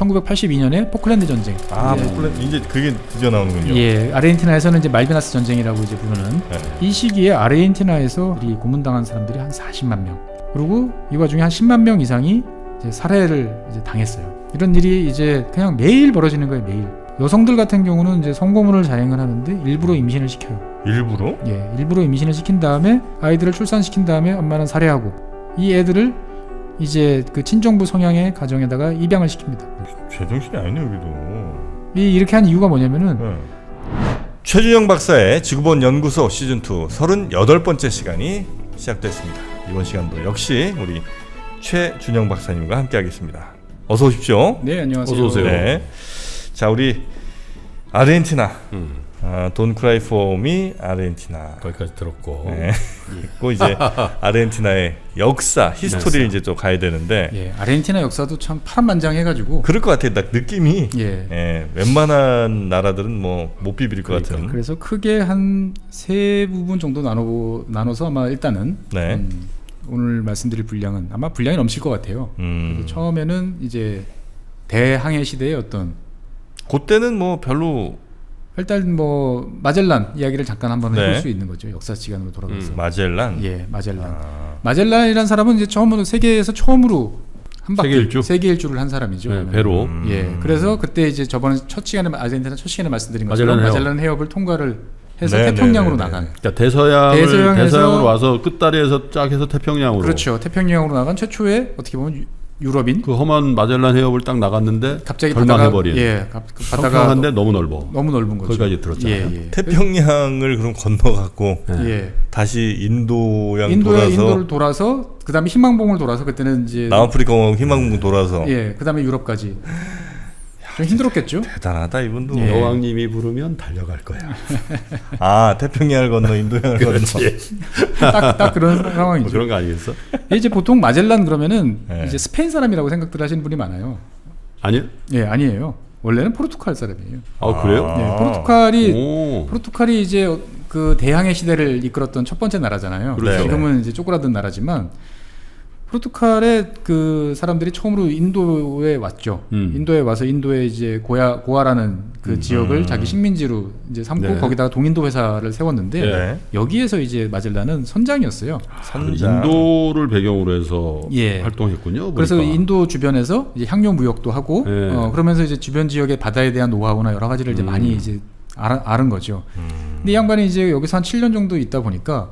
1982년에 포클랜드 전쟁. 포클랜드 이제 그게 드디어 나오는군요. 예, 아르헨티나에서는 이제 말비나스 전쟁이라고 이제 부르는 이 시기에 아르헨티나에서 이 고문당한 사람들이 한 40만 명. 그리고 이 와중에 한 10만 명 이상이 이제 살해를 이제 당했어요. 이런 일이 이제 그냥 매일 벌어지는 거예요, 매일. 여성들 같은 경우는 이제 성고문을 자행을 하는데 일부러 임신을 시켜요. 일부러? 예, 일부러 임신을 시킨 다음에 아이들을 출산시킨 다음에 엄마는 살해하고 이 애들을 이제 그 친정부 성향의 가정에다가 입양을 시킵니다. 제정신이 아니네 여기도. 이렇게 한 이유가 뭐냐면은 최준영 박사의 지구본 연구소 시즌2 38번째 시간이 시작됐습니다. 이번 시간도 역시 우리 최준영 박사님과 함께 하겠습니다. 어서 오십시오. 네, 안녕하세요. 어서 오세요. 네. 자, 우리 아르헨티나 Don't Cry For Me 아르헨티나 거기까지 들었고 네. 그 이제 아르헨티나의 역사, 히스토리를 이제 또 가야 되는데 예, 아르헨티나 역사도 참 파란만장해가지고 그럴 것 같아요. 딱 느낌이 예. 웬만한 나라들은 뭐 못 비빌 것 같은. 그래서 크게 한 세 부분 정도 나눠서 아마 일단은 네. 오늘 말씀드릴 분량은 아마 분량이 넘칠 것 같아요. 그래서 처음에는 이제 대항해 시대의 어떤 그때는 뭐 별로 일단 뭐 마젤란 이야기를 잠깐 한번 네. 해볼 수 있는 거죠. 역사 시간으로 돌아가서. 마젤란. 예, 마젤란. 마젤란이라는 사람은 이제 세계에서 처음으로 한 바퀴 세계 일주를 한 사람이죠. 네, 배로. 예, 그래서 그때 이제 저번에 아르헨티나 첫 시간에 말씀드린 것처럼 마젤란 해협을 통과를 해서 네, 태평양으로 네, 나간. 그러니까 대서양으로 와서 끝다리에서 쫙 해서 태평양으로. 그렇죠. 태평양으로 나간 최초의 어떻게 보면 유럽인. 그 험한 마젤란 해협을 딱 나갔는데 갑자기 절망해버린. 바다가 평평한데 너무 넓어. 너무 넓은 거죠. 거기까지 들었잖아요. 예. 태평양을 그럼 건너갖고 다시 인도를 돌아서 그다음에 희망봉을 돌아서 그때는 이제 남아프리카 희망봉 돌아서 그다음에 유럽까지. 좀 힘들었겠죠. 대단하다 이분도. 여왕님이 부르면 달려갈 거야. 태평양을 건너 인도양을 건너. 딱 그런 상황이죠. 뭐 그런 거 아니겠어? 이제 보통 마젤란 그러면은 이제 스페인 사람이라고 생각들 하시는 분이 많아요. 아니요? 예, 아니에요. 원래는 포르투갈 사람이에요. 그래요? 네, 포르투갈이 이제 그 대항해 시대를 이끌었던 첫 번째 나라잖아요. 그렇죠. 지금은 이제 쪼그라든 나라지만 포르투갈의 그 사람들이 처음으로 인도에 왔죠. 인도에 와서 인도에 이제 고아라는 그 지역을 자기 식민지로 이제 삼고 거기다가 동인도 회사를 세웠는데 여기에서 이제 마젤란은 선장이었어요. 인도를 배경으로 해서 활동했군요. 그래서 인도 주변에서 이제 향료 무역도 하고 그러면서 이제 주변 지역의 바다에 대한 노하우나 여러 가지를 이제 많이 이제 알은 거죠. 근데 이 양반이 이제 여기서 한 7년 정도 있다 보니까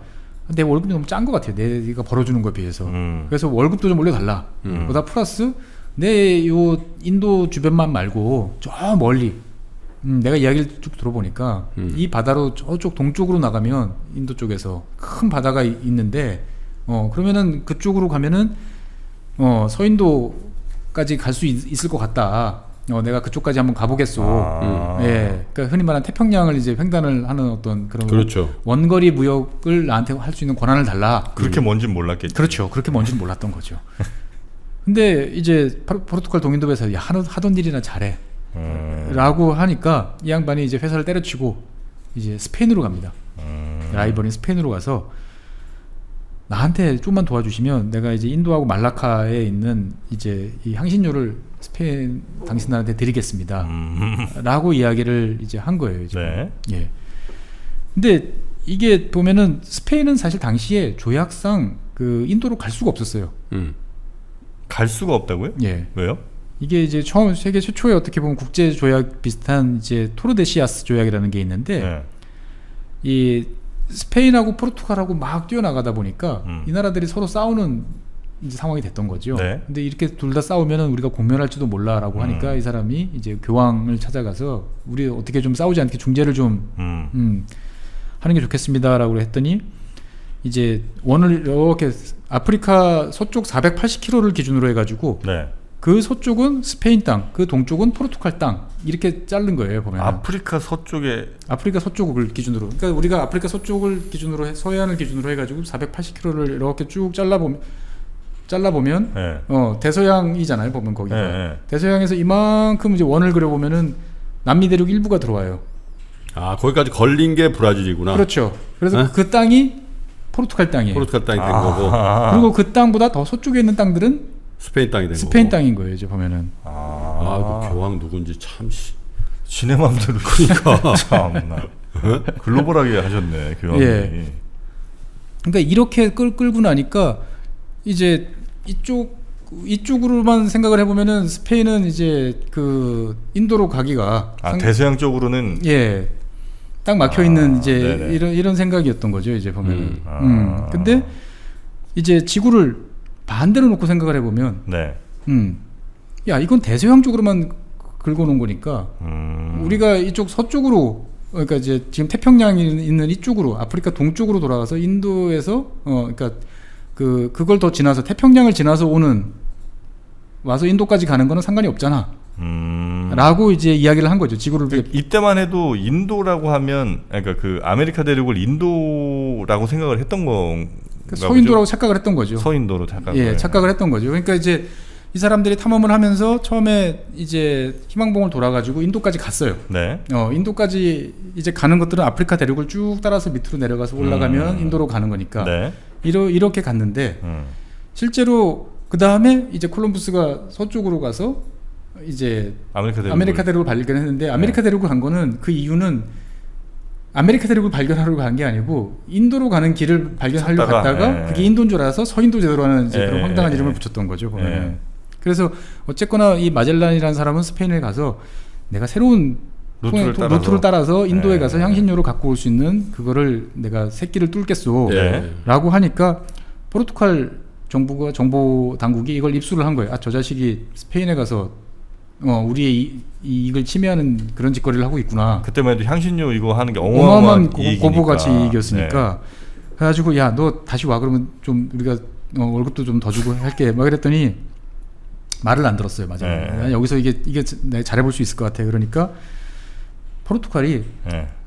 내 월급이 너무 짠 것 같아요. 내가 벌어주는 거에 비해서. 그래서 월급도 좀 올려달라. 그러다 플러스 내 요 인도 주변만 말고 저 멀리 내가 이야기를 쭉 들어보니까 이 바다로 저쪽 동쪽으로 나가면 인도 쪽에서 큰 바다가 있는데 그러면은 그쪽으로 가면은 서인도까지 갈 수 있을 것 같다. 내가 그쪽까지 한번 가보겠소. 예, 그러니까 흔히 말하는 태평양을 이제 횡단을 하는 어떤 그런 원거리 무역을 나한테 할 수 있는 권한을 달라. 그렇게 뭔지는 몰랐겠죠. 그렇죠. 그렇게 뭔지는 몰랐던 거죠. 근데 이제 포르투갈 동인도에서 하던 일이나 잘해. 라고 하니까 이 양반이 이제 회사를 때려치고 이제 스페인으로 갑니다. 라이벌인 스페인으로 가서 나한테 좀만 도와주시면 내가 이제 인도하고 말라카에 있는 이제 이 향신료를 스페인 당신들한테 드리겠습니다. 라고 이야기를 이제 한 거예요. 지금. 예. 근데 이게 보면은 스페인은 사실 당시에 조약상 그 인도로 갈 수가 없었어요. 갈 수가 없다고요? 예. 왜요? 이게 이제 세계 최초의 어떻게 보면 국제 조약 비슷한 이제 토르데시아스 조약이라는 게 있는데 이 스페인하고 포르투갈하고 막 뛰어나가다 보니까 이 나라들이 서로 싸우는 이제 상황이 됐던 거죠. 근데 이렇게 둘 다 싸우면은 우리가 공멸할지도 몰라라고 하니까 이 사람이 이제 교황을 찾아가서 우리 어떻게 좀 싸우지 않게 중재를 좀 하는 게 좋겠습니다라고 했더니 이제 원을 이렇게 아프리카 서쪽 480km를 기준으로 해가지고 그 서쪽은 스페인 땅, 그 동쪽은 포르투갈 땅 이렇게 자른 거예요. 보면 아프리카 서쪽을 기준으로, 그러니까 우리가 아프리카 서쪽을 기준으로 서해안을 기준으로 해가지고 480km를 이렇게 쭉 잘라보면 대서양이잖아요. 보면 거기가 대서양에서 이만큼 이제 원을 그려보면은 남미 대륙 일부가 들어와요. 거기까지 걸린 게 브라질이구나. 그렇죠. 그래서 그 땅이 포르투갈 땅이에요. 포르투갈 땅이 된 거고. 그리고 그 땅보다 더 서쪽에 있는 땅들은 스페인 땅이 된 스페인 거고. 땅인 거예요. 이제 보면은. 그 교황 누군지 참. 지네 마음대로 그러니까 참나 글로벌하게 하셨네 교황이. 예. 그러니까 이렇게 끌고 나니까 이제 이쪽으로만 생각을 해보면은 스페인은 이제 그 인도로 가기가 대서양 쪽으로는 예. 딱 막혀 있는 이제 네네. 이런 생각이었던 거죠. 이제 보면은. 근데 이제 지구를 반대로 놓고 생각을 해보면, 네. 야 이건 대서양 쪽으로만 긁어놓은 거니까 우리가 이쪽 서쪽으로 그러니까 이제 지금 태평양이 있는 이쪽으로 아프리카 동쪽으로 돌아가서 인도에서 그러니까 그걸 더 지나서 태평양을 지나서 와서 인도까지 가는 거는 상관이 없잖아. 라고 이제 이야기를 한 거죠. 지구를 이때만 해도 인도라고 하면 그러니까 그 아메리카 대륙을 인도라고 생각을 했던 건가 보죠? 서인도라고 착각을 했던 거죠. 서인도로 착각을 했던 거죠. 그러니까 이제 이 사람들이 탐험을 하면서 처음에 이제 희망봉을 돌아가지고 인도까지 갔어요. 네. 인도까지 이제 가는 것들은 아프리카 대륙을 쭉 따라서 밑으로 내려가서 올라가면 인도로 가는 거니까 네. 이렇게 갔는데 실제로 그 다음에 이제 콜럼부스가 서쪽으로 가서 이제 아메리카 대륙을 발견했는데 아메리카 대륙을 간 거는 그 이유는 아메리카 대륙을 발견하려고 간 게 아니고 인도로 가는 길을 발견하려고 갔다가 그게 인도인 줄 알아서 서인도 제도로 하는 이제 그런 황당한 이름을 붙였던 거죠. 보면. 그래서 어쨌거나 이 마젤란이라는 사람은 스페인에 가서 내가 새로운 루트를 따라서 인도에 가서 향신료를 갖고 올 수 있는 그거를 내가 새끼를 뚫겠소 라고 하니까 포르투갈 정부가 정보 당국이 이걸 입수를 한 거예요. 저 자식이 스페인에 가서 우리의 이익을 침해하는 그런 짓거리를 하고 있구나. 그때만 해도 향신료 이거 하는 게 어마어마한 고부가치 이익이었으니까. 그래가지고 야 너 다시 와 그러면 좀 우리가 월급도 좀 더 주고 할게 막 그랬더니 말을 안 들었어요. 맞아요. 여기서 이게 내가 잘해볼 수 있을 것 같아. 그러니까 포르투갈이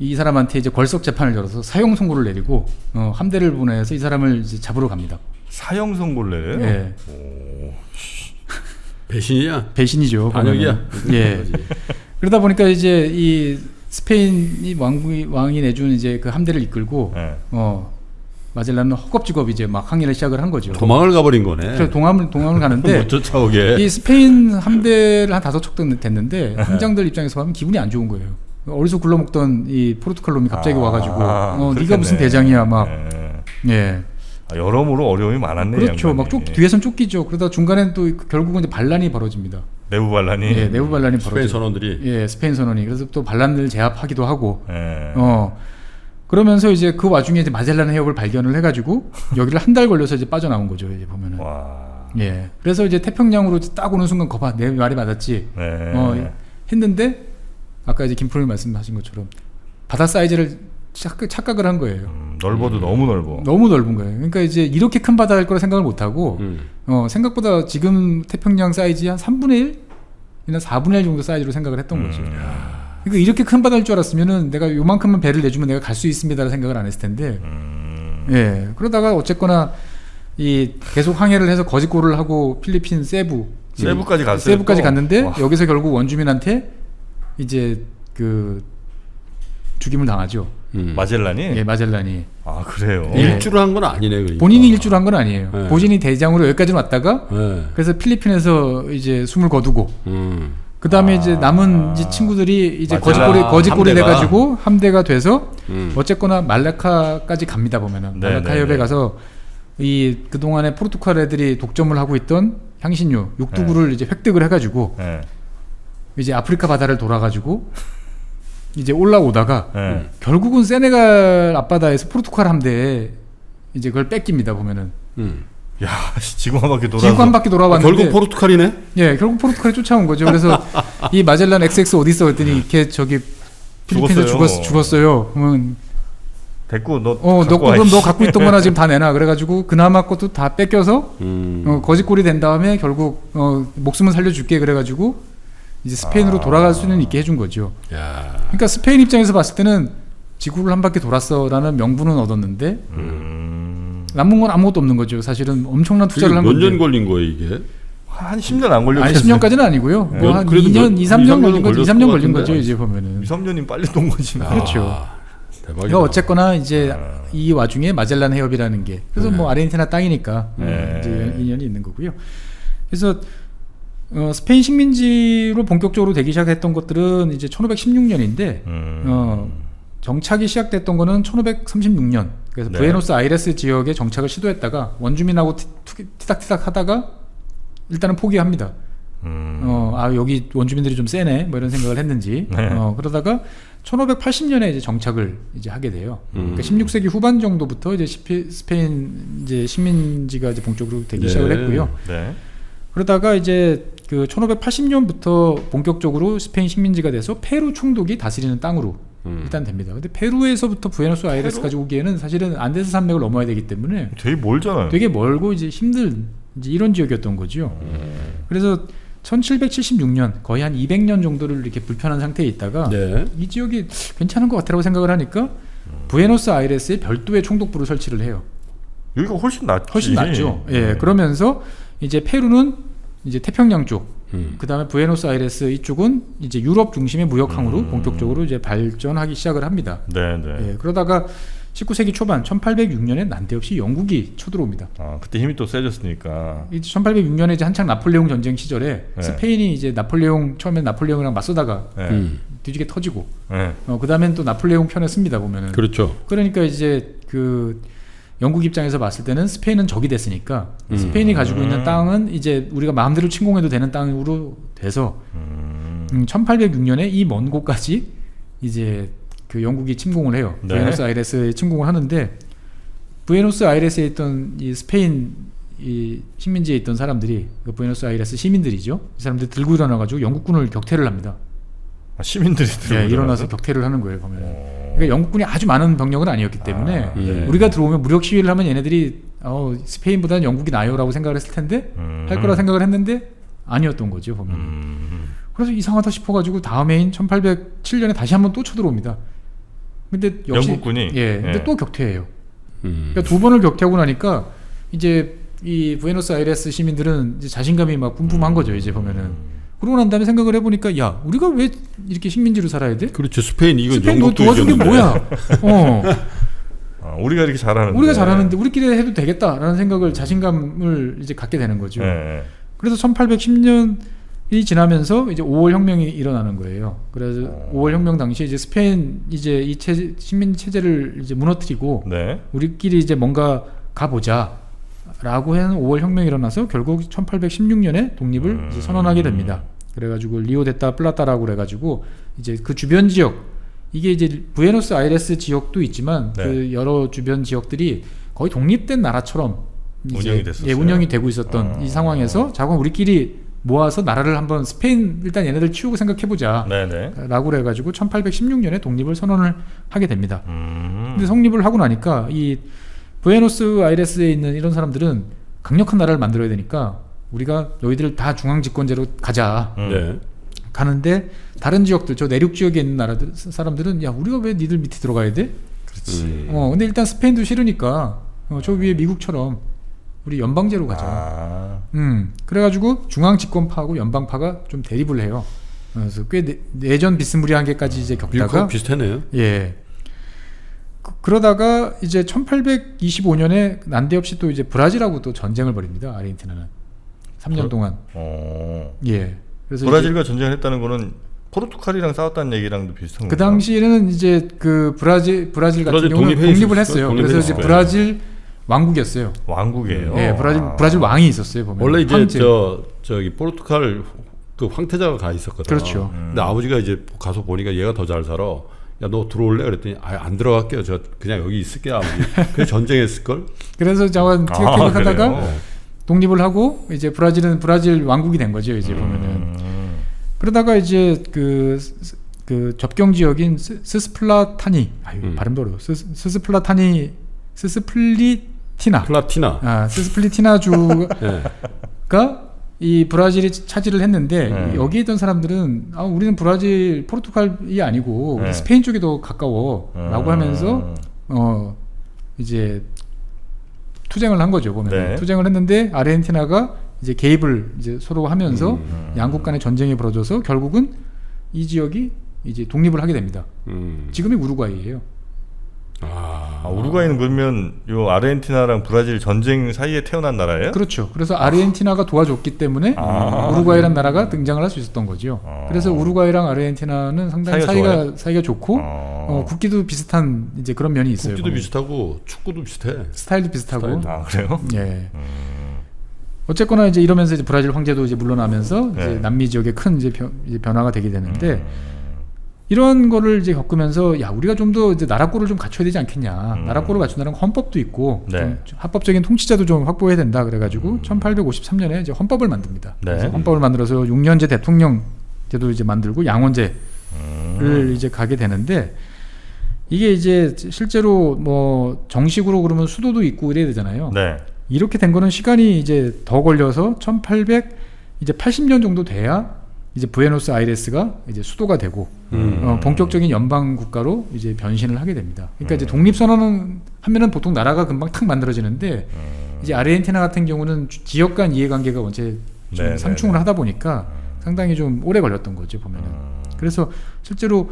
이 사람한테 이제 걸석 재판을 열어서 사형 선고를 내리고 함대를 보내서 이 사람을 이제 잡으러 갑니다. 사형 선고를 내려요? 예. 배신이야? 배신이죠. 반역이야. 예. 그러다 보니까 이제 이 스페인 왕이 내준 이제 그 함대를 이끌고 마젤란은 허겁지겁 이제 막 항해를 시작을 한 거죠. 도망을 가버린 거네. 그래서 동함을 가는데 못 쫓아오게. 이 스페인 함대를 한 5척 됐는데 함장들 입장에서 보면 기분이 안 좋은 거예요. 어디서 굴러먹던 이 포르투갈 놈이 갑자기 와가지고 네가 무슨 대장이야 막. 예. 여러모로 어려움이 많았네요. 그렇죠. 막 뒤에선 쫓기죠. 그러다 중간엔 또 결국은 이제 반란이 벌어집니다. 내부 반란이. 예, 내부 반란이 벌어져. 스페인 선원들이. 예, 스페인 선원이. 그래서 또 반란을 제압하기도 하고. 그러면서 이제 그 와중에 이제 마젤란 해협을 발견을 해가지고 여기를 한 달 걸려서 이제 빠져나온 거죠. 이제 보면은. 와. 예. 그래서 이제 태평양으로 딱 오는 순간 거봐 내 말이 맞았지. 했는데 아까 이제 김프로님 말씀하신 것처럼 바다 사이즈를 착각을 한 거예요. 넓어도 너무 넓어. 너무 넓은 거예요. 그러니까 이제 이렇게 큰 바다일 거라 생각을 못 하고 생각보다 지금 태평양 사이즈 한 3분의 1이나 4분의 1 정도 사이즈로 생각을 했던 거죠. 그러니까 이렇게 큰 바다일 줄 알았으면은 내가 요만큼만 배를 내주면 내가 갈 수 있습니다라는 생각을 안 했을 텐데. 예. 그러다가 어쨌거나 이 계속 항해를 해서 거짓골을 하고 필리핀 세부까지 갔어요. 세부까지 갔는데 와. 여기서 결국 원주민한테 이제 그 죽임을 당하죠. 마젤란이? 예, 마젤란이. 아, 그래요? 예. 일주를 한 건 아니네. 그러니까. 본인이 일주를 한 건 아니에요. 네. 본인이 대장으로 여기까지 왔다가 그래서 필리핀에서 이제 숨을 거두고 그 다음에 이제 남은 이제 친구들이 이제 거짓골이 돼가지고 함대가 돼서 어쨌거나 말라카까지 갑니다. 보면은 말라카 해협에 가서 이 그동안에 포르투갈 애들이 독점을 하고 있던 향신료 육두구를 이제 획득을 해가지고 이제 아프리카 바다를 돌아가지고 이제 올라오다가 결국은 세네갈 앞바다에서 포르투갈 함대에 이제 그걸 뺏깁니다. 보면은. 야, 지구 한 바퀴 돌아서. 지구 한 바퀴 돌아봤는데. 결국 포르투갈이네. 예, 결국 포르투갈이 쫓아온 거죠. 그래서 이 마젤란 XX 어디 있어? 그랬더니 이렇게 저기 필리핀에서 죽었어요. 그러면 됐고 너 그럼 너 갖고 있던 거나 지금 다 내놔. 그래가지고 그나마 것도 다 뺏겨서 거짓골이 된 다음에 결국 목숨은 살려줄게. 그래가지고. 이제 스페인으로 돌아갈 수는 있게 해준 거죠. 야. 그러니까 스페인 입장에서 봤을 때는 지구를 한 바퀴 돌았어라는 명분은 얻었는데 남은 건 아무것도 없는 거죠. 사실은 엄청난 투자를 한 건데. 몇 년 걸린 거예요 이게? 한 10년 안 걸렸어요. 아니 10년까지는 아니고요. 뭐 한 2년, 2, 3년 걸린 거죠. 2, 3년 걸린 거죠. 이제 보면은. 2, 3년이면 빨리 돈 거지. 그렇죠. 대박이다. 그러니까 어쨌거나 이제 이 와중에 마젤란 해협이라는 게 그래서 뭐 아르헨티나 땅이니까 이제 인연이 있는 거고요. 그래서 스페인 식민지로 본격적으로 되기 시작했던 것들은 이제 1516년인데 정착이 시작됐던 거는 1536년. 그래서 네. 부에노스아이레스 지역에 정착을 시도했다가 원주민하고 티닥티닥 하다가 일단은 포기합니다. 여기 원주민들이 좀 세네, 뭐 이런 생각을 했는지. 네. 그러다가 1580년에 이제 정착을 이제 하게 돼요. 그러니까 16세기 후반 정도부터 이제 스페인 이제 식민지가 이제 본격적으로 되기 네. 시작을 했고요. 네. 그러다가 이제 그 1580년부터 본격적으로 스페인 식민지가 돼서 페루 총독이 다스리는 땅으로 일단 됩니다. 근데 페루에서부터 부에노스아이레스까지 오기에는 사실은 안데스 산맥을 넘어야 되기 때문에 되게 멀잖아요. 되게 멀고 이제 힘든 이제 이런 지역이었던 거죠. 그래서 1776년 거의 한 200년 정도를 이렇게 불편한 상태에 있다가 네. 이 지역이 괜찮은 것 같다고 생각을 하니까 부에노스아이레스에 별도의 총독부를 설치를 해요. 여기가 훨씬 낫지. 훨씬 낫죠. 예, 그러면서 이제 페루는 이제 태평양 쪽, 그 다음에 부에노스아이레스 이쪽은 이제 유럽 중심의 무역항으로 본격적으로 이제 발전하기 시작을 합니다. 네, 네. 예, 그러다가 19세기 초반 1806년에 난데없이 영국이 쳐들어옵니다. 그때 힘이 또 세졌으니까. 1806년에 이제 한창 나폴레옹 전쟁 시절에 네. 스페인이 이제 처음에 나폴레옹이랑 맞서다가 네. 뒤지게 터지고, 네. 그 다음엔 또 나폴레옹 편에 씁니다 보면은. 그렇죠. 그러니까 이제 그 영국 입장에서 봤을 때는 스페인은 적이 됐으니까 스페인이 가지고 있는 땅은 이제 우리가 마음대로 침공해도 되는 땅으로 돼서 1806년에 이 먼 곳까지 이제 그 영국이 침공을 해요. 네. 부에노스아이레스에 침공을 하는데 부에노스아이레스에 있던 이 스페인 이 식민지에 있던 사람들이 그 부에노스아이레스 시민들이죠. 이 사람들이 들고 일어나가지고 영국군을 격퇴를 합니다. 시민들이 네, 일어나서 격퇴를 하는 거예요. 보면. 그러니까 영국군이 아주 많은 병력은 아니었기 때문에 네. 우리가 들어오면 무력 시위를 하면 얘네들이 스페인보다는 영국이 나요라고 생각을 했을 텐데 할 거라 생각을 했는데 아니었던 거죠. 보면. 그래서 이상하다 싶어가지고 다음 해인 1807년에 다시 한번 또 쳐들어옵니다. 근데 역시 영국군이? 근데 예. 또 격퇴해요. 그러니까 두 번을 격퇴하고 나니까 이제 이 부에노스아이레스 시민들은 이제 자신감이 막 뿜뿜한 거죠. 이제 보면은. 그러고 난 다음에 생각을 해보니까 야 우리가 왜 이렇게 식민지로 살아야 돼? 그렇죠. 스페인 이건 스페인 너 영국도 도와준 게 이겼는데. 뭐야? 우리가 이렇게 잘하는데. 우리가 잘하는데 우리끼리 해도 되겠다라는 생각을 자신감을 이제 갖게 되는 거죠. 네. 그래서 1810년이 지나면서 이제 5월 혁명이 일어나는 거예요. 그래서 5월 혁명 당시에 이제 스페인 이제 이 식민 체제를 이제 무너뜨리고 네. 우리끼리 이제 뭔가 가보자라고 하는 5월 혁명이 일어나서 결국 1816년에 독립을 이제 선언하게 됩니다. 그래가지고 리오 데타 플라타라고 그래가지고 이제 그 주변 지역 이게 이제 부에노스아이레스 지역도 있지만 네. 그 여러 주변 지역들이 거의 독립된 나라처럼 이제 운영이 됐었어요. 예, 운영이 되고 있었던 이 상황에서 자꾸 우리끼리 모아서 나라를 한번 스페인 일단 얘네들 치우고 생각해보자 네네. 라고 그래가지고 1816년에 독립을 선언을 하게 됩니다. 근데 성립을 하고 나니까 이 부에노스아이레스에 있는 이런 사람들은 강력한 나라를 만들어야 되니까 우리가 너희들 다 중앙집권제로 가자. 네. 가는데 다른 지역들 저 내륙 지역에 있는 나라들 사람들은 야 우리가 왜 니들 밑에 들어가야 돼? 그렇지. 근데 일단 스페인도 싫으니까 저 위에 미국처럼 우리 연방제로 가자. 그래가지고 중앙집권파하고 연방파가 좀 대립을 해요. 그래서 꽤 내전 비스무리하게까지 이제 겪다가 미국하고 비슷하네요. 예. 그러다가 이제 1825년에 난데없이 또 이제 브라질하고 또 전쟁을 벌입니다. 아르헨티나는 3년 동안. 예. 그래서 브라질과 전쟁을 했다는 거는 포르투갈이랑 싸웠다는 얘기랑도 비슷한 그 건가요? 당시에는 이제 그 브라질 같은 브라질 경우는 독립을 했어요. 독립을 그래서 이제 했어요. 브라질 왕국이었어요. 왕국이에요. 예, 브라질 왕이 있었어요. 보면 원래 이제 황제. 저기 포르투갈 그 황태자가 가 있었거든. 그렇죠. 근데 아버지가 이제 가서 보니까 얘가 더 잘 살아. 야 너 들어올래? 그랬더니 안 들어갈게요. 저 그냥 여기 있을게요. 아버지. 그래서 전쟁했을 걸. 그래서 자원 티격태격하다가 그래요? 독립을 하고 이제 브라질은 브라질 왕국이 된 거죠. 이제 보면은 그러다가 이제 그 접경 지역인 스스플라타니 발음도 어려워. 스스플리티나 플라티나. 스스플리티나 주가 네. 이 브라질이 차지를 했는데 여기 있던 사람들은 우리는 브라질 포르투갈이 아니고 우리 스페인 쪽이 더 가까워라고 하면서 이제 투쟁을 한 거죠. 보면 네. 투쟁을 했는데 아르헨티나가 이제 개입을 이제 서로 하면서 양국 간의 전쟁이 벌어져서 결국은 이 지역이 이제 독립을 하게 됩니다. 지금이 우루과이예요. 우루과이는 그러면 요 아르헨티나랑 브라질 전쟁 사이에 태어난 나라예요? 그렇죠. 그래서 아르헨티나가 도와줬기 때문에 우루과이란 나라가 등장을 할 수 있었던 거죠. 그래서 우루과이랑 아르헨티나는 상당히 사이가 좋고 국기도 비슷한 이제 그런 면이 있어요. 국기도 비슷하고 축구도 비슷해. 스타일도 비슷하고. 그래요? 예. 어쨌거나 이제 이러면서 이제 브라질 황제도 이제 물러나면서 이제 남미 지역에 큰 이제 변화가 되게 되는데 이런 거를 이제 겪으면서 야 우리가 좀 더 이제 나라꼴을 좀 갖춰야 되지 않겠냐. 나라꼴을 갖춘다는 건 헌법도 있고 좀 합법적인 통치자도 좀 확보해야 된다. 그래가지고 1853년에 이제 헌법을 만듭니다. 그래서 헌법을 만들어서 6년제 대통령 제도 이제 만들고 양원제를 이제 가게 되는데 이게 이제 실제로 뭐 정식으로 그러면 수도도 있고 이래야 되잖아요. 네. 이렇게 된 거는 시간이 이제 더 걸려서 1880년 정도 돼야 이제 부에노스아이레스가 이제 수도가 되고 본격적인 연방 국가로 이제 변신을 하게 됩니다. 그러니까 이제 독립선언은 하면은 보통 나라가 금방 탁 만들어지는데 이제 아르헨티나 같은 경우는 지역 간 이해관계가 원체 좀 상충을 하다 보니까 상당히 좀 오래 걸렸던 거죠 보면은. 그래서 실제로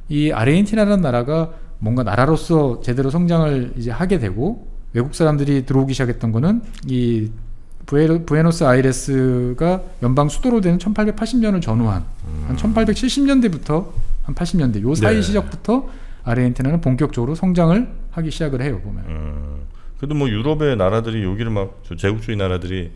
이 아르헨티나라는 나라가 뭔가 나라로서 제대로 성장을 이제 하게 되고 외국 사람들이 들어오기 시작했던 거는 이 부에노스아이레스가 연방 수도로 되는 1880년을 전후한 한 1870년대부터 한 80년대 요 사이 시작부터 아르헨티나는 본격적으로 성장을 하기 시작을 해요 보면. 그래도 뭐 유럽의 나라들이 여기를 막 제국주의 나라들이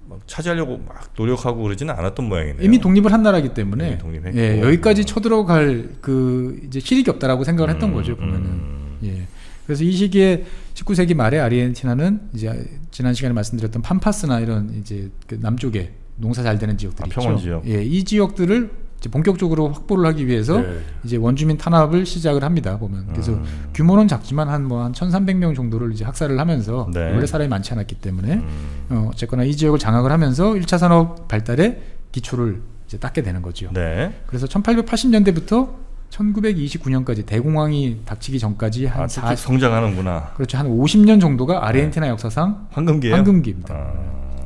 막 차지하려고 막 노력하고 그러지는 않았던 모양이네요. 이미 독립을 한 나라이기 때문에 이미 독립했고. 예, 여기까지 쳐들어갈 그 이제 실익이 없다라고 생각을 했던 거죠 보면은. 예. 그래서 이 시기에 19세기 말에 아르헨티나는 이제 지난 시간에 말씀드렸던 팜파스나 이런 이제 그 남쪽에 농사 잘 되는 지역들이 있죠. 평원 지역. 예, 이 지역들을 이제 본격적으로 확보를 하기 위해서 이제 원주민 탄압을 시작을 합니다. 보면 그래서 규모는 작지만 한 1,300명 정도를 이제 학살을 하면서 원래 사람이 많지 않았기 때문에 어쨌거나 이 지역을 장악을 하면서 1차 산업 발달에 기초를 이제 닦게 되는 거죠. 네. 그래서 1880년대부터 1929년까지 대공황이 닥치기 전까지 한 쭉쭉 성장하는구나. 그렇죠. 한 50년 정도가 아르헨티나 역사상 황금기예요? 황금기입니다.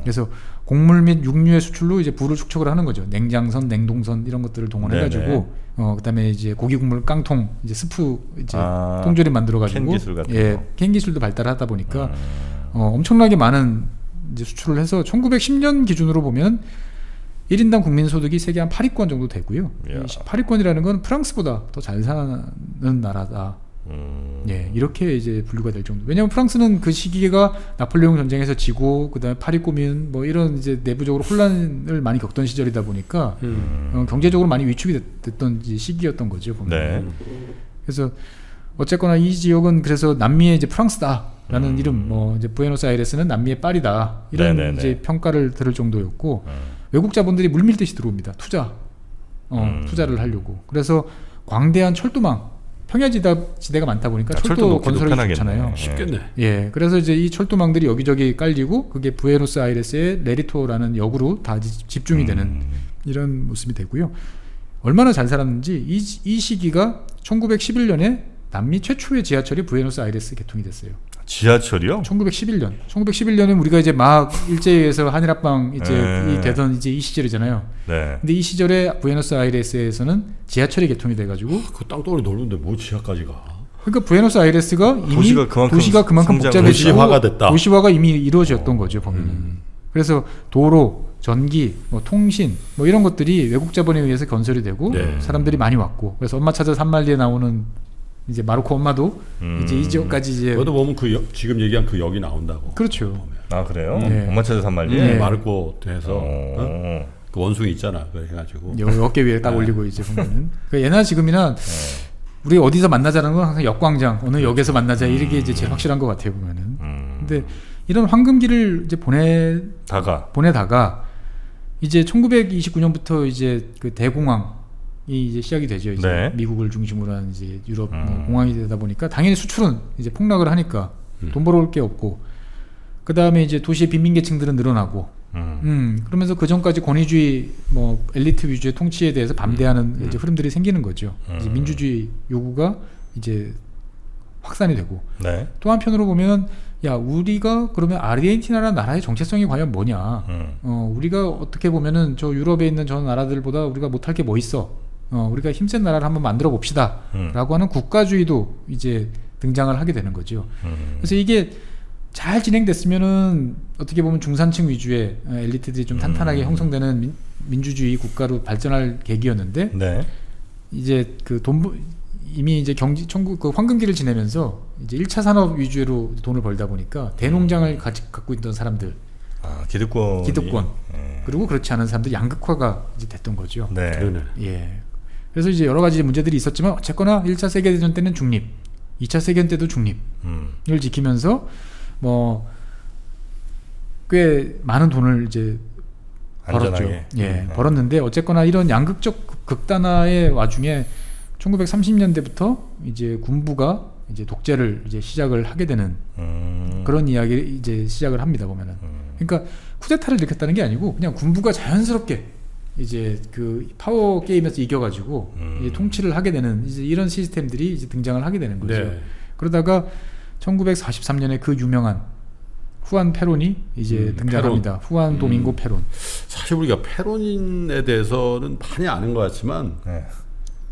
그래서 곡물 및 육류의 수출로 이제 부를 축적을 하는 거죠. 냉장선, 냉동선 이런 것들을 동원해가지고 그다음에 이제 고기 국물 깡통, 이제 스프 이제 통조림 만들어가지고 캔 기술 같은 거. 캔 기술도 발달하다 보니까 엄청나게 많은 이제 수출을 해서 1910년 기준으로 보면 1인당 국민소득이 세계 한 8위권 정도 되고요. 이 8위권이라는 건 프랑스보다 더 잘 사는 나라다. 예, 이렇게 이제 분류가 될 정도. 왜냐하면 프랑스는 그 시기가 나폴레옹 전쟁에서 지고 그다음에 파리 코뮌 뭐 이런 이제 내부적으로 혼란을 많이 겪던 시절이다 보니까 경제적으로 많이 위축이 됐던 시기였던 거죠 보면. 그래서 어쨌거나 이 지역은 그래서 남미의 이제 프랑스다라는 이름, 뭐 이제 부에노스아이레스는 남미의 파리다 이런 이제 평가를 들을 정도였고. 외국 자본들이 물밀듯이 들어옵니다. 투자를 하려고. 그래서 광대한 철도망, 평야지대가 많다 보니까 철도 건설이 좋잖아요. 쉽겠네. 예, 그래서 이제 이 철도망들이 여기저기 깔리고 그게 부에노스아이레스의 레리토라는 역으로 다 집중이 되는 이런 모습이 되고요. 얼마나 잘 살았는지 이 시기가 1911년에 남미 최초의 지하철이 부에노스아이레스 개통이 됐어요. 지하철이요? 1911년. 1911년은 우리가 이제 막 일제에서 한일합방 이제 되던 이제 이 시절이잖아요. 근데 이 시절에 부에노스아이레스에서는 지하철이 개통이 돼가지고 그 땅덩어리 넓은데 뭐 지하까지 가? 그러니까 부에노스아이레스가 이미 도시가 그만큼 복잡해지고 도시화가 됐다. 도시화가 이미 이루어졌던 거죠 보면은. 그래서 도로, 전기, 뭐 통신, 뭐 이런 것들이 외국 자본에 의해서 건설이 되고 사람들이 많이 왔고 그래서 엄마 찾아 산말리에 나오는 이제 마르코 엄마도 이제 이 지역까지 이제 그것도 보면 지금 얘기한 그 역이 나온다고. 그렇죠. 보면. 아 그래요? 엄마 찾아 산말리? 마르코 돼서 그 원숭이 있잖아. 그래 해가지고 어깨 위에 딱 올리고 이제 보면은 그 예나 지금이나 우리 어디서 만나자는 건 항상 역광장 어느 역에서 만나자 이게 이제 제일 확실한 것 같아요 보면은. 근데 이런 황금기를 이제 보내다가 이제 1929년부터 이제 그 대공황 이 이제 시작이 되죠. 이제 미국을 중심으로 한 이제 유럽 뭐 공항이 되다 보니까 당연히 수출은 이제 폭락을 하니까 돈 벌어올 게 없고 그 다음에 이제 도시의 빈민계층들은 늘어나고 그러면서 그 전까지 권위주의 뭐 엘리트 위주의 통치에 대해서 반대하는 이제 흐름들이 생기는 거죠. 이제 민주주의 요구가 이제 확산이 되고 또 한편으로 보면 야 우리가 그러면 아르헨티나라는 나라의 정체성이 과연 뭐냐? 우리가 어떻게 보면은 저 유럽에 있는 저 나라들보다 우리가 못할 게 뭐 있어? 우리가 힘센 나라를 한번 만들어 봅시다라고 하는 국가주의도 이제 등장을 하게 되는 거죠. 그래서 이게 잘 진행됐으면은 어떻게 보면 중산층 위주의 엘리트들이 좀 탄탄하게 형성되는 민주주의 국가로 발전할 계기였는데 네. 이제 그 이미 이제 그 황금기를 지내면서 이제 1차 산업 위주로 돈을 벌다 보니까 대농장을 갖고 있던 사람들, 기득권 그리고 그렇지 않은 사람들 양극화가 이제 됐던 거죠. 네. 그러네. 예. 그래서 이제 여러 가지 문제들이 있었지만 어쨌거나 1차 세계대전 때는 중립, 2차 세계대전 때도 중립을 지키면서 뭐 꽤 많은 돈을 이제 벌었죠. 안전하게. 예, 벌었는데 어쨌거나 이런 양극적 극단화의 와중에 1930년대부터 이제 군부가 이제 독재를 이제 시작을 하게 되는 그런 이야기를 이제 시작을 합니다, 보면은. 그러니까 쿠데타를 일으켰다는 게 아니고 그냥 군부가 자연스럽게 이제 그 파워 게임에서 이겨가지고 이제 통치를 하게 되는 이제 이런 시스템들이 이제 등장을 하게 되는 거죠. 네. 그러다가 1943년에 그 유명한 후안 페론이 이제 등장합니다. 후안 도밍고 페론. 사실 우리가 페론에 대해서는 많이 아는 것 같지만 네.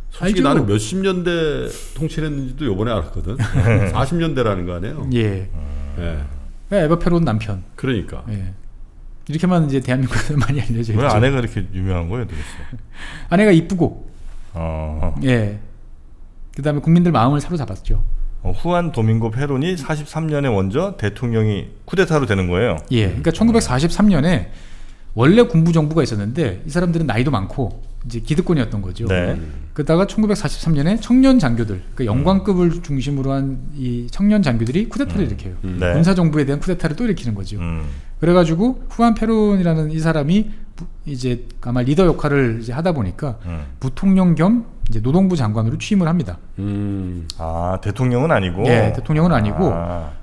솔직히 알죠. 나는 몇십 년대 통치를 했는지도 요번에 알았거든. 40년대라는 거 아니에요? 예. 예. 에바 페론 남편. 그러니까. 예. 이렇게만 이제 대한민국에서 많이 알려져 있죠. 왜 아내가 이렇게 유명한 거예요, 도대체? 아내가 이쁘고, 어. 예. 그다음에 국민들 마음을 사로잡았죠. 후안 도밍고 페론이 43년에 먼저 대통령이 쿠데타로 되는 거예요. 예. 그러니까 1943년에 원래 군부 정부가 있었는데 이 사람들은 나이도 많고 이제 기득권이었던 거죠. 네. 그러다가 1943년에 청년 장교들, 그러니까 영광급을 중심으로 한 이 청년 장교들이 쿠데타를 일으켜요. 네. 군사 정부에 대한 쿠데타를 또 일으키는 거죠. 그래가지고 후안 페론이라는 이 사람이 이제 아마 리더 역할을 이제 하다 보니까 부통령 겸 이제 노동부 장관으로 취임을 합니다. 대통령은 아니고. 예, 대통령은 아니고.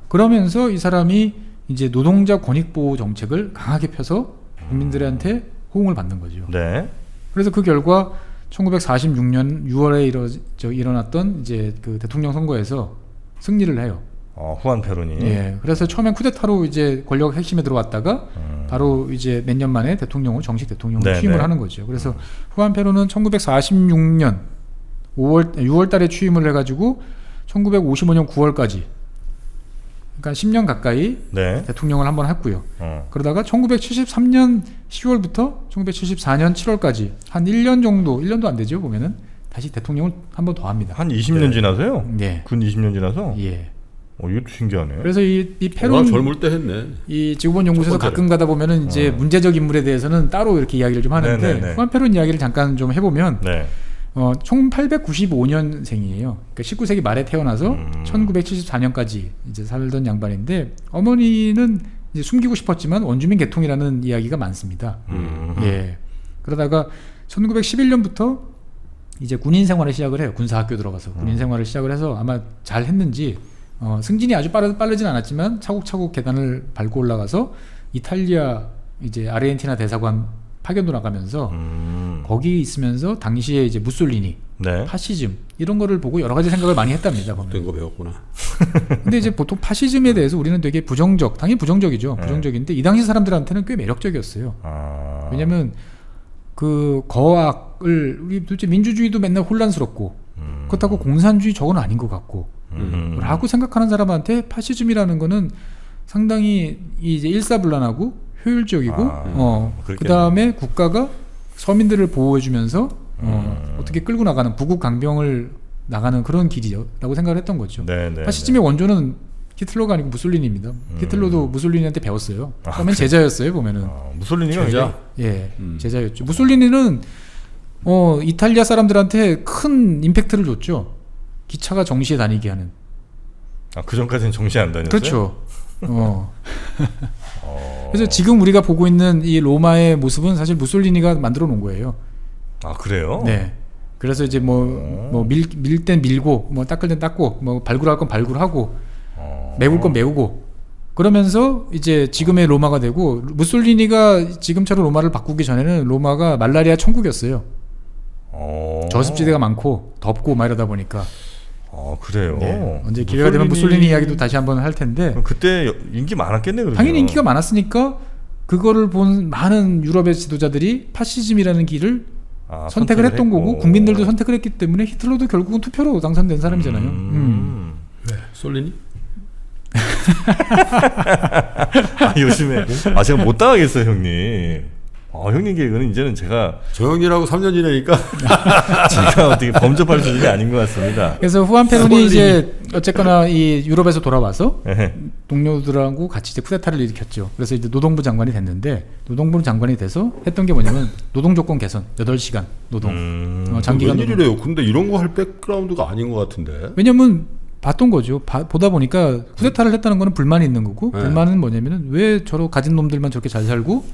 그러면서 이 사람이 이제 노동자 권익보호 정책을 강하게 펴서 국민들한테 호응을 받는 거죠. 네. 그래서 그 결과 1946년 6월에 일어났던 이제 그 대통령 선거에서 승리를 해요. 후안 페론이. 예. 그래서 처음엔 쿠데타로 이제 권력 핵심에 들어왔다가 바로 이제 몇 년 만에 대통령으로 정식 대통령으로 네, 취임을 네. 하는 거죠. 그래서 후안 페론은 1946년 6월 달에 취임을 해가지고 1955년 9월까지 그러니까 10년 가까이 네. 대통령을 한번 했고요. 그러다가 1973년 10월부터 1974년 7월까지 한 1년 정도, 1년도 안 되죠, 보면은 다시 대통령을 한 번 더 합니다. 한 20년 지나서요? 네. 군 20년 지나서? 예. 이것도 신기하네. 그래서 이 얼마나 페론 젊을 때 했네. 이 지구본 연구소에서 첫 번째로. 가끔 가다 보면은 이제 문제적 인물에 대해서는 따로 이렇게 이야기를 좀 하는데 네네네. 후안 페론 이야기를 잠깐 좀 해보면 네. 1895년생이에요. 그러니까 19세기 말에 태어나서 1974년까지 이제 살던 양반인데 어머니는 이제 숨기고 싶었지만 원주민 계통이라는 이야기가 많습니다. 예. 그러다가 1911년부터 이제 군인 생활을 시작을 해요. 군사학교 들어가서 군인 생활을 시작을 해서 아마 잘 했는지 승진이 아주 빠르진 않았지만 차곡차곡 계단을 밟고 올라가서 이탈리아 이제 아르헨티나 대사관 파견도 나가면서 거기 있으면서 당시에 이제 무솔리니, 네. 파시즘 이런 거를 보고 여러 가지 생각을 많이 했답니다. 보면. 된 거 배웠구나. 근데 이제 보통 파시즘에 대해서 우리는 되게 부정적, 당연히 부정적이죠. 네. 부정적인데 이 당시 사람들한테는 꽤 매력적이었어요. 왜냐면 그 거악을 우리 도대체 민주주의도 맨날 혼란스럽고 그렇다고 공산주의 저건 아닌 것 같고 라고 생각하는 사람한테 파시즘이라는 거는 상당히 이제 일사불란하고 효율적이고 그 다음에 국가가 서민들을 보호해주면서 어떻게 끌고 나가는 부국 강병을 나가는 그런 길이라고 생각을 했던 거죠. 네. 파시즘의 원조는 히틀러가 아니고 무솔리니입니다. 히틀러도 무솔리니한테 배웠어요. 처음엔 제자였어요, 보면은. 무솔리니가 제자? 예, 제자였죠. 무솔리니는 이탈리아 사람들한테 큰 임팩트를 줬죠. 기차가 정시에 다니게 하는. 그 전까지는 정시 안 다녔어요? 그렇죠. 그래서 지금 우리가 보고 있는 이 로마의 모습은 사실 무솔리니가 만들어 놓은 거예요. 그래요? 네. 그래서 이제 밀 땐 밀고, 닦을 땐 닦고, 발굴할 건 발굴하고, 메울 건 메우고, 그러면서 이제 지금의 로마가 되고, 무솔리니가 지금처럼 로마를 바꾸기 전에는 로마가 말라리아 천국이었어요. 저습지대가 많고, 덥고 막 이러다 보니까. 그래요? 네. 언제 기회가 되면 무솔리니 이야기도 다시 한번 할 텐데. 그때 인기 많았겠네, 그러면. 당연히 인기가 많았으니까, 그거를 본 많은 유럽의 지도자들이 파시즘이라는 길을 선택을 했던 거고 국민들도 선택을 했기 때문에 히틀러도 결국은 투표로 당선된 사람이잖아요. 솔리니? 요즘에 제가 못 당하겠어요, 형님. 형님 개그는 이제는 제가 저 형이라고 3년 지내니까 제가 어떻게 범접할 수준이 아닌 것 같습니다. 그래서 후안 페론이 이제 어쨌거나 이 유럽에서 돌아와서 에헤. 동료들하고 같이 이제 쿠데타를 일으켰죠. 그래서 이제 노동부 장관이 됐는데 노동부 장관이 돼서 했던 게 뭐냐면 노동 조건 개선, 8시간 노동, 장기간 노동. 웬일이래요? 근데 이런 거 할 백그라운드가 아닌 것 같은데. 왜냐면 봤던 거죠. 보다 보니까 쿠데타를 했다는 거는 불만이 있는 거고 네. 불만은 뭐냐면은 왜 저러 가진 놈들만 저렇게 잘 살고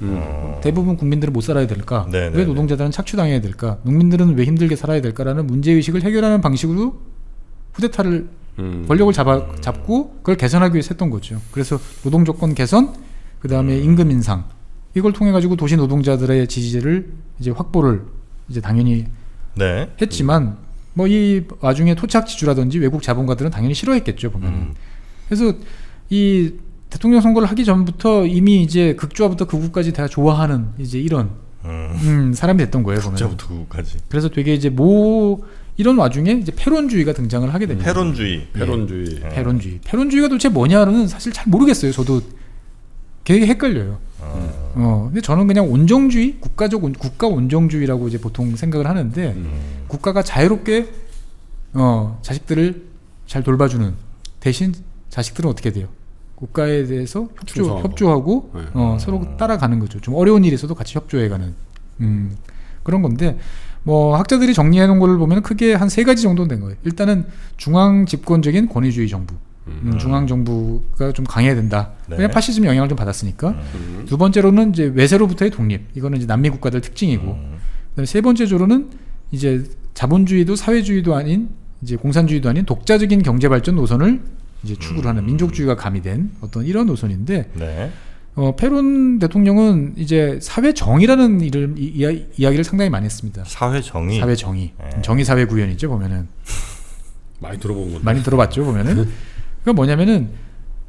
대부분 국민들은 못 살아야 될까? 네, 네, 왜 노동자들은 착취당해야 될까? 농민들은 왜 힘들게 살아야 될까라는 문제의식을 해결하는 방식으로 쿠데타를 권력을 잡고 그걸 개선하기 위해서 했던 거죠. 그래서 노동 조건 개선, 그 다음에 임금 인상 이걸 통해 가지고 도시 노동자들의 지지를 이제 확보를 이제 당연히 네. 했지만 뭐 이 와중에 토착지주라든지 외국 자본가들은 당연히 싫어했겠죠 보면은. 그래서 이 대통령 선거를 하기 전부터 이미 이제 극좌부터 극우까지 다 좋아하는 이제 이런 사람이 됐던 거예요 보면. 극좌부터 극우까지. 그래서 되게 이제 이런 와중에 이제 페론주의가 등장을 하게 됩니다. 페론주의. 페론주의가 도대체 뭐냐는 사실 잘 모르겠어요. 저도 되게 헷갈려요. 근데 저는 그냥 온정주의, 국가 온정주의라고 이제 보통 생각을 하는데 국가가 자유롭게 자식들을 잘 돌봐주는 대신 자식들은 어떻게 돼요? 국가에 대해서 협조하고 서로 따라가는 거죠. 좀 어려운 일이 있어도 같이 협조해가는 그런 건데 뭐 학자들이 정리해 놓은 거를 보면 크게 한 3가지 정도 된 거예요. 일단은 중앙 집권적인 권위주의 정부. 중앙 정부가 좀 강해야 된다. 네. 왜냐면 파시즘 영향을 좀 받았으니까. 두 번째로는 이제 외세로부터의 독립. 이거는 이제 남미 국가들 특징이고. 그다음에 세 번째로는 이제 자본주의도 사회주의도 아닌 이제 공산주의도 아닌 독자적인 경제 발전 노선을 이제 추구를 하는 민족주의가 가미된 어떤 이런 노선인데. 네. 페론 대통령은 이제 사회정의라는 이야기를 상당히 많이 했습니다. 사회정의. 정의사회 구현이죠 보면은. 많이 들어본 건데. 많이 들어봤죠 보면은. 그러니까 뭐냐면은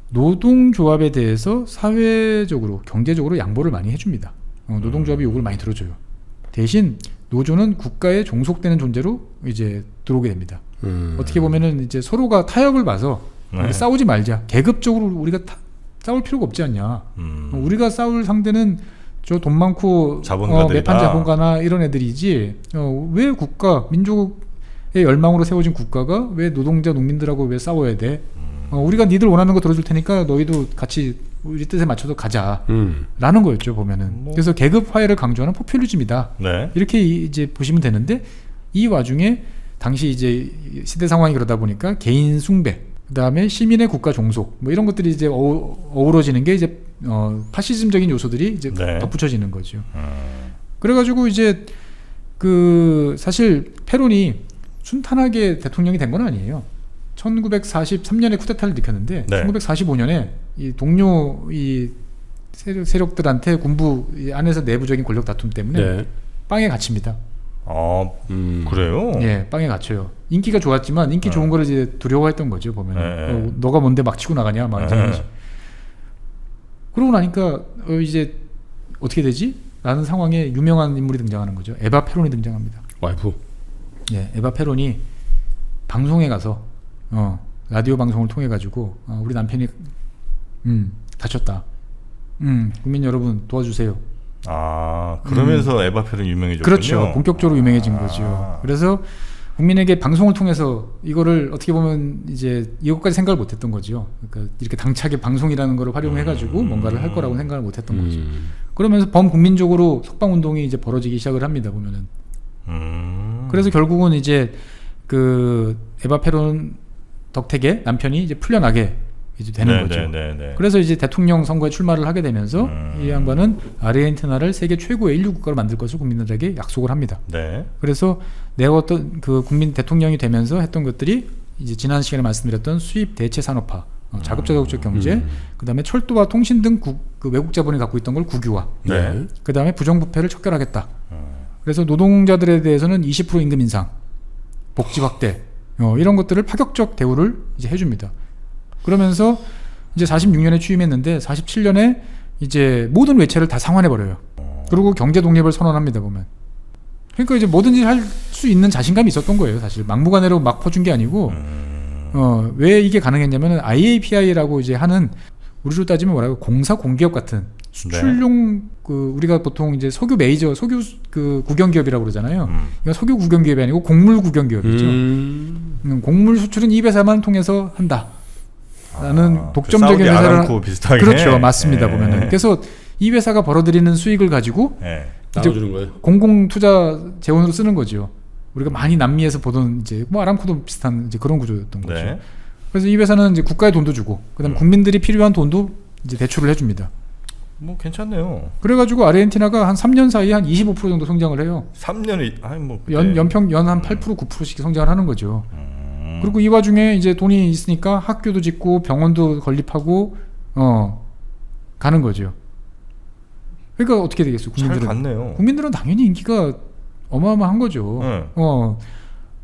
노동조합에 대해서 사회적으로 경제적으로 양보를 많이 해줍니다. 노동조합이 요구를 많이 들어줘요. 대신 노조는 국가에 종속되는 존재로 이제 들어오게 됩니다. 어떻게 보면은 이제 서로가 타협을 봐서 싸우지 말자. 계급적으로 우리가 싸울 필요가 없지 않냐. 우리가 싸울 상대는 저 돈 많고 매판 자본가나 이런 애들이지. 왜 민족의 열망으로 세워진 국가가 왜 노동자 농민들하고 왜 싸워야 돼? 우리가 니들 원하는 거 들어줄 테니까 너희도 같이 우리 뜻에 맞춰서 가자 라는 거였죠 보면은. 그래서 계급 화해를 강조하는 포퓰리즘이다. 네. 이렇게 이제 보시면 되는데 이 와중에 당시 이제 시대 상황이 그러다 보니까 개인 숭배, 그다음에 시민의 국가 종속 뭐 이런 것들이 이제 어우러지는 게 이제 파시즘적인 요소들이 이제 네. 덧붙여지는 거죠. 그래가지고 이제 그 사실 페론이 순탄하게 대통령이 된 건 아니에요. 1943년에 쿠데타를 일으켰는데 네. 1945년에 이 동료 세력들한테 군부 안에서 내부적인 권력 다툼 때문에 빵에 갇힙니다. 그래요? 예, 빵에 갇혀요. 인기가 좋았지만 인기 좋은 거를 이제 두려워했던 거죠 보면. 너가 뭔데 막 치고 나가냐 막 이런. 그러고 나니까 이제 어떻게 되지? 라는 상황에 유명한 인물이 등장하는 거죠. 에바 페론이 등장합니다. 와이프. 예, 에바 페론이 방송에 가서 라디오 방송을 통해 가지고 우리 남편이 다쳤다. 국민 여러분 도와주세요. 그러면서 에바 페론 유명해졌군요. 그렇죠. 본격적으로 유명해진 거죠. 그래서 국민에게 방송을 통해서 이거를 어떻게 보면 이제 이것까지 생각을 못했던 거죠. 그러니까 이렇게 당차게 방송이라는 거를 활용해가지고 뭔가를 할 거라고 생각을 못했던 거죠. 그러면서 범국민적으로 석방운동이 이제 벌어지기 시작을 합니다. 보면은. 그래서 결국은 이제 그 에바 페론 덕택에 남편이 이제 풀려나게 이제 되는 거죠. 그래서 이제 대통령 선거에 출마를 하게 되면서 이 양반은 아르헨티나를 세계 최고의 인류 국가로 만들 것을 국민들에게 약속을 합니다. 네. 그래서 내가 어떤 그 국민 대통령이 되면서 했던 것들이 이제 지난 시간에 말씀드렸던 수입 대체 산업화, 자급자족적 경제, 그다음에 철도와 통신 등 그 외국 자본이 갖고 있던 걸 국유화, 네. 그다음에 부정부패를 척결하겠다. 그래서 노동자들에 대해서는 20% 임금 인상, 복지 확대, 이런 것들을 파격적 대우를 이제 해줍니다. 그러면서 이제 46년에 취임했는데 47년에 이제 모든 외채를 다 상환해 버려요. 그리고 경제 독립을 선언합니다 보면. 그러니까 이제 뭐든지 할 수 있는 자신감이 있었던 거예요. 사실 막무가내로 막 퍼준 게 아니고 왜 이게 가능했냐면은 IAPI라고 이제 하는 우리로 따지면 뭐라고 공사 공기업 같은 수출용 그 우리가 보통 이제 석유 메이저 석유 그 국영기업이라고 그러잖아요. 이건 석유 국영기업이 아니고 곡물 국영기업이죠. 곡물 수출은 이 회사만 통해서 한다라는 독점적인 그 사우디 회사를 아람코 비슷하게. 그렇죠, 맞습니다. 예. 보면은 그래서 이 회사가 벌어들이는 수익을 가지고 예. 나눠주는 거예요. 공공 투자 재원으로 쓰는 거죠. 우리가 많이 남미에서 보던 이제 뭐 아람코도 비슷한 이제 그런 구조였던 거죠. 네. 그래서 이 회사는 이제 국가의 돈도 주고 그다음에 국민들이 필요한 돈도 이제 대출을 해줍니다. 뭐 괜찮네요. 그래가지고 아르헨티나가 한 3년 사이에 한 25% 정도 성장을 해요. 3년이 아니 뭐 연평 연 한 8% 9%씩 성장을 하는 거죠. 그리고 이 와중에 이제 돈이 있으니까 학교도 짓고 병원도 건립하고 가는 거죠. 그러니까 어떻게 되겠어요? 잘 국민들은 갔네요. 국민들은 당연히 인기가 어마어마한 거죠. 네.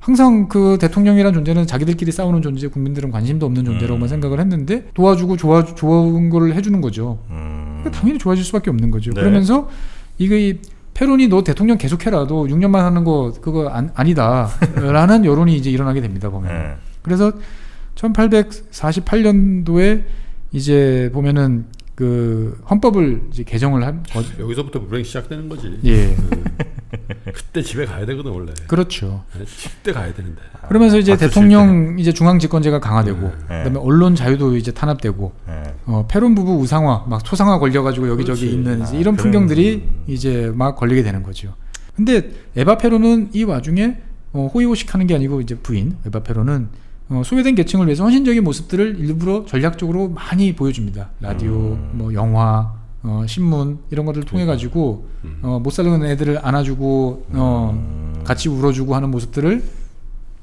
항상 그 대통령이라는 존재는 자기들끼리 싸우는 존재, 국민들은 관심도 없는 존재라고만 생각을 했는데 도와주고 좋은 걸 해주는 거죠. 그러니까 당연히 좋아질 수밖에 없는 거죠. 네. 그러면서 이게 페론이 너 대통령 계속해라도 6년만 하는 거 그거 아니다라는 여론이 이제 일어나게 됩니다. 보면. 네. 그래서 1848년도에 이제 보면은 그 헌법을 이제 개정을 한 여기서부터 불행이 시작되는 거지. 예. 그때 집에 가야 되거든 원래. 그렇죠. 집때 가야 되는데. 그러면서 이제 박수 대통령 이제 중앙 집권제가 강화되고 네. 그다음에 언론 자유도 이제 탄압되고 네. 페론 부부 우상화 막 초상화 걸려가지고 여기저기 그렇지. 있는 이제 이런 그런- 풍경들이 이제 막 걸리게 되는 거죠. 근데 에바 페론은 이 와중에 호의호식하는 게 아니고 이제 부인 에바 페론은 소외된 계층을 위해서 헌신적인 모습들을 일부러 전략적으로 많이 보여줍니다. 라디오, 뭐 영화, 신문 이런 것들을 통해 가지고 못 살는 애들을 안아주고 같이 울어주고 하는 모습들을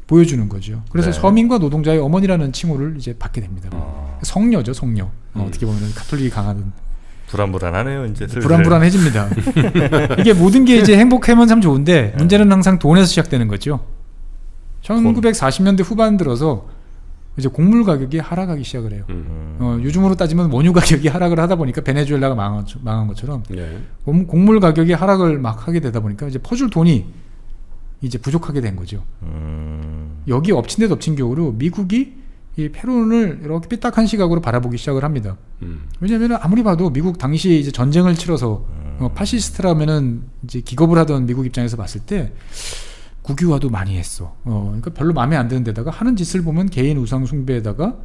보여주는 거죠. 그래서 네. 서민과 노동자의 어머니라는 칭호를 이제 받게 됩니다. 성녀죠, 성녀. 어떻게 보면 카톨릭이 강하든 불안불안하네요. 이제 슬슬. 불안불안해집니다. 이게 모든 게 이제 행복하면 참 좋은데 문제는 항상 돈에서 시작되는 거죠. 1940년대 후반 들어서 이제 곡물 가격이 하락하기 시작을 해요. 요즘으로 따지면 원유 가격이 하락을 하다 보니까 베네수엘라가 망한 것처럼 예. 곡물 가격이 하락을 막 하게 되다 보니까 이제 퍼줄 돈이 이제 부족하게 된 거죠. 여기 엎친 데 덮친 격으로 미국이 이 페론을 이렇게 삐딱한 시각으로 바라보기 시작을 합니다. 왜냐하면 아무리 봐도 미국 당시 이제 전쟁을 치러서 파시스트라면은 이제 기겁을 하던 미국 입장에서 봤을 때 국유화도 많이 했어. 그러니까 별로 마음에 안 드는 데다가 하는 짓을 보면 개인 우상 숭배에다가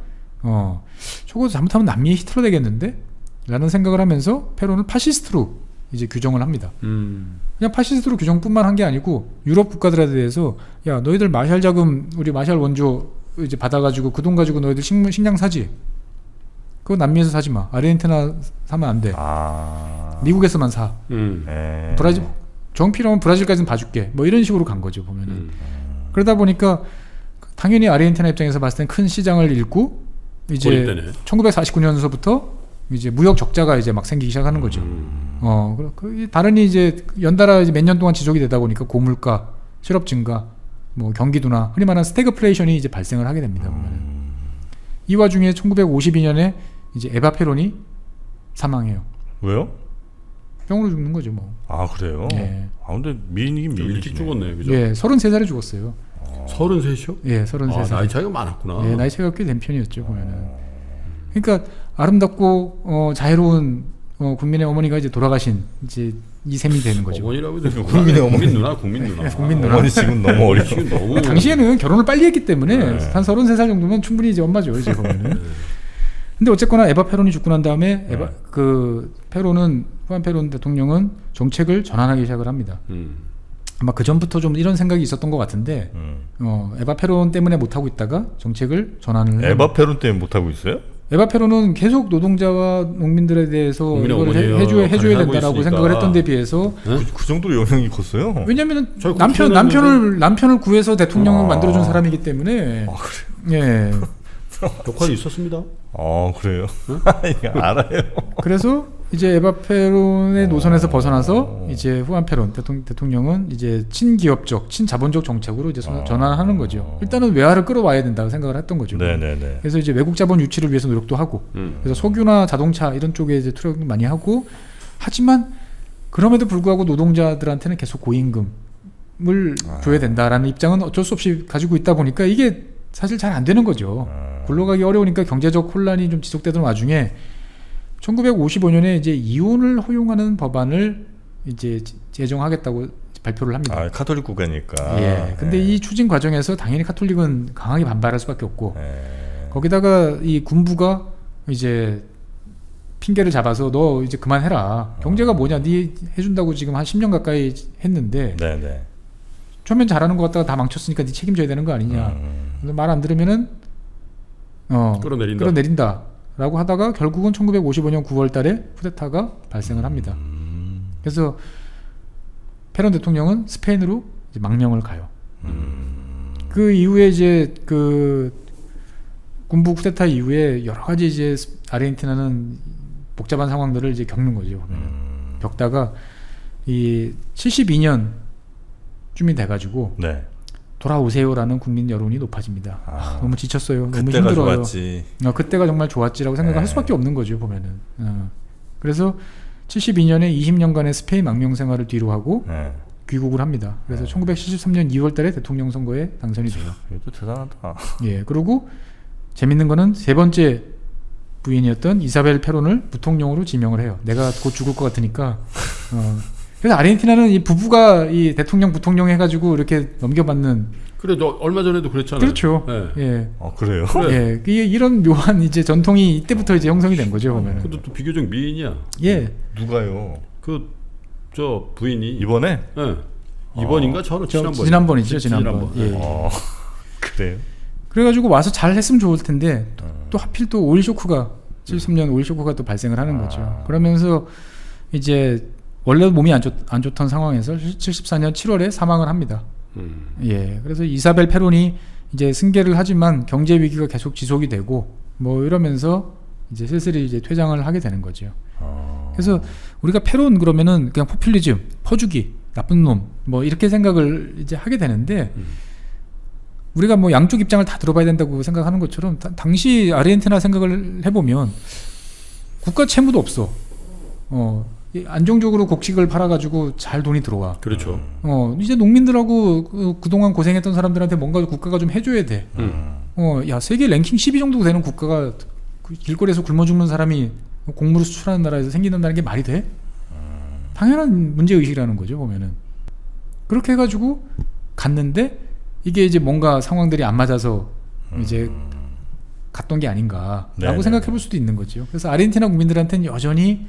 저거 잘못하면 남미의 히틀러 되겠는데? 라는 생각을 하면서 페론을 파시스트로 이제 규정을 합니다. 그냥 파시스트로 규정뿐만 한 게 아니고 유럽 국가들에 대해서 야 너희들 마샬 자금 우리 마샬 원조 이제 받아가지고 그 돈 가지고 너희들 식량 사지. 그거 남미에서 사지 마. 아르헨티나 사면 안 돼. 미국에서만 사. 네. 브라질 정 필요하면 브라질까지는 봐줄게. 뭐 이런 식으로 간 거죠 보면은. 그러다 보니까 당연히 아르헨티나 입장에서 봤을 땐 큰 시장을 잃고 이제 고립되네. 1949년서부터 이제 무역 적자가 이제 막 생기기 시작하는 거죠. 그 다른 이제 연달아 이제 몇 년 동안 지속이 되다 보니까 고물가, 실업 증가, 뭐 경기도나 흔히 말하는 스태그플레이션이 이제 발생을 하게 됩니다. 보면은. 이 와중에 1952년에 이제 에바 페론이 사망해요. 왜요? 병으로 죽는 거죠, 뭐. 아 그래요? 예. 아 근데 미인이긴 좀 미인이네. 일찍 죽었네, 그죠? 예, 33살에 죽었어요. 33이요? 예, 33살. 나이 차이가 많았구나. 예, 나이 차이가 꽤 된 편이었죠, 보면은. 그러니까 아름답고 자유로운 국민의 어머니가 이제 돌아가신 이제 이 셈이 되는 거죠. 어머니라고 해도 되고 국민의 어머니. 국민 누나, 국민 누나. 국민 누나. 어머니 지금 너무 어리죠. 지금 너무 당시에는 결혼을 빨리 했기 때문에 네. 한 33살 정도면 충분히 이제 엄마죠, 이제 보면은. 근데 어쨌거나 에바 페론이 죽고 난 다음에 그 페론은 후안 페론 대통령은 정책을 전환하기 시작을 합니다. 아마 그 전부터 좀 이런 생각이 있었던 것 같은데 에바 페론 때문에 못 하고 있다가 정책을 전환을 에바 페론 때문에 못 하고 있어요? 에바 페론은 계속 노동자와 농민들에 대해서 국민의 이걸 어머니예요. 해줘야 하고 된다라고 있으니까. 생각을 했던 데 비해서 그 정도로 영향이 컸어요? 왜냐면은 저희 국회의원은 남편을 구해서 대통령을 만들어준 사람이기 때문에 예. 역할이 있었습니다. 그래요? 이거 알아요. 그래서 이제 에바 페론의 노선에서 벗어나서 이제 후안 페론 대통령은 이제 친기업적, 친자본적 정책으로 이제 전환하는 거죠. 일단은 외화를 끌어와야 된다고 생각을 했던 거죠. 네네네. 그래서 이제 외국 자본 유치를 위해서 노력도 하고, 그래서 석유나 자동차 이런 쪽에 이제 투력도 많이 하고, 하지만 그럼에도 불구하고 노동자들한테는 계속 고임금을 줘야 된다라는 입장은 어쩔 수 없이 가지고 있다 보니까 이게 사실 잘 안 되는 거죠. 굴러가기 어려우니까 경제적 혼란이 좀 지속되던 와중에 1955년에 이제 이혼을 허용하는 법안을 이제 제정하겠다고 발표를 합니다. 아, 카톨릭 국가니까. 예. 근데 이 추진 과정에서 당연히 카톨릭은 강하게 반발할 수밖에 없고 거기다가 이 군부가 이제 핑계를 잡아서 너 이제 그만해라. 경제가 뭐냐? 네 해준다고 지금 한 10년 가까이 했는데 네네. 처음엔 잘하는 것 같다가 다 망쳤으니까 네 책임져야 되는 거 아니냐. 말 안 들으면은 끌어내린다라고 하다가 결국은 1955년 9월달에 쿠데타가 발생을 합니다. 그래서 페론 대통령은 스페인으로 이제 망명을 가요. 그 이후에 이제 그 군부 쿠데타 이후에 여러 가지 이제 아르헨티나는 복잡한 상황들을 이제 겪는 거죠. 겪다가 이 72년쯤이 돼가지고 네. 돌아오세요라는 국민 여론이 높아집니다. 너무 지쳤어요. 너무 그때가 힘들어요. 좋았지. 그때가 정말 좋았지라고 생각할 수밖에 없는 거죠. 보면은. 그래서 72년에 20년간의 스페인 망명 생활을 뒤로 하고 귀국을 합니다. 그래서 1973년 2월달에 대통령 선거에 당선이 돼요. 이것도 대단하다. 예, 그리고 재밌는 거는 세 번째 부인이었던 이사벨 페론을 부통령으로 지명을 해요. 내가 곧 죽을 것 같으니까. 그래서 아르헨티나는 이 부부가 이 대통령 부통령 해가지고 이렇게 넘겨받는. 그래, 너 얼마 전에도 그랬잖아요. 그렇죠. 네. 예. 그래요? 예, 이런 묘한 이제 전통이 이때부터 이제 형성이 된 거죠. 보면은. 그것도 또 비교적 미인이야. 예. 누가요? 저 부인이 이번에? 네. 이번인가 지난번이죠. 지난번. 예. 그래요? 그래가지고 와서 잘 했으면 좋을 텐데 또 하필 또 오일 쇼크가 73년 오일 쇼크가 또 발생을 하는 거죠. 그러면서 이제 원래 몸이 안 좋던 상황에서 74년 7월에 사망을 합니다. 예, 그래서 이사벨 페론이 이제 승계를 하지만 경제 위기가 계속 지속이 되고 뭐 이러면서 이제 슬슬 이제 퇴장을 하게 되는 거죠. 그래서 우리가 페론 그러면은 그냥 포퓰리즘, 퍼주기, 나쁜 놈 뭐 이렇게 생각을 이제 하게 되는데 우리가 뭐 양쪽 입장을 다 들어봐야 된다고 생각하는 것처럼 당시 아르헨티나 생각을 해보면 국가 채무도 없어. 안정적으로 곡식을 팔아가지고 잘 돈이 들어와. 그렇죠. 이제 농민들하고 그동안 고생했던 사람들한테 뭔가 국가가 좀 해줘야 돼. 야, 세계 랭킹 10위 정도 되는 국가가 길거리에서 굶어 죽는 사람이 곡물을 수출하는 나라에서 생긴다는 게 말이 돼? 당연한 문제의식이라는 거죠, 보면은. 그렇게 해가지고 갔는데 이게 이제 뭔가 상황들이 안 맞아서 이제 갔던 게 아닌가라고 생각해 볼 수도 있는 거죠. 그래서 아르헨티나 국민들한테는 여전히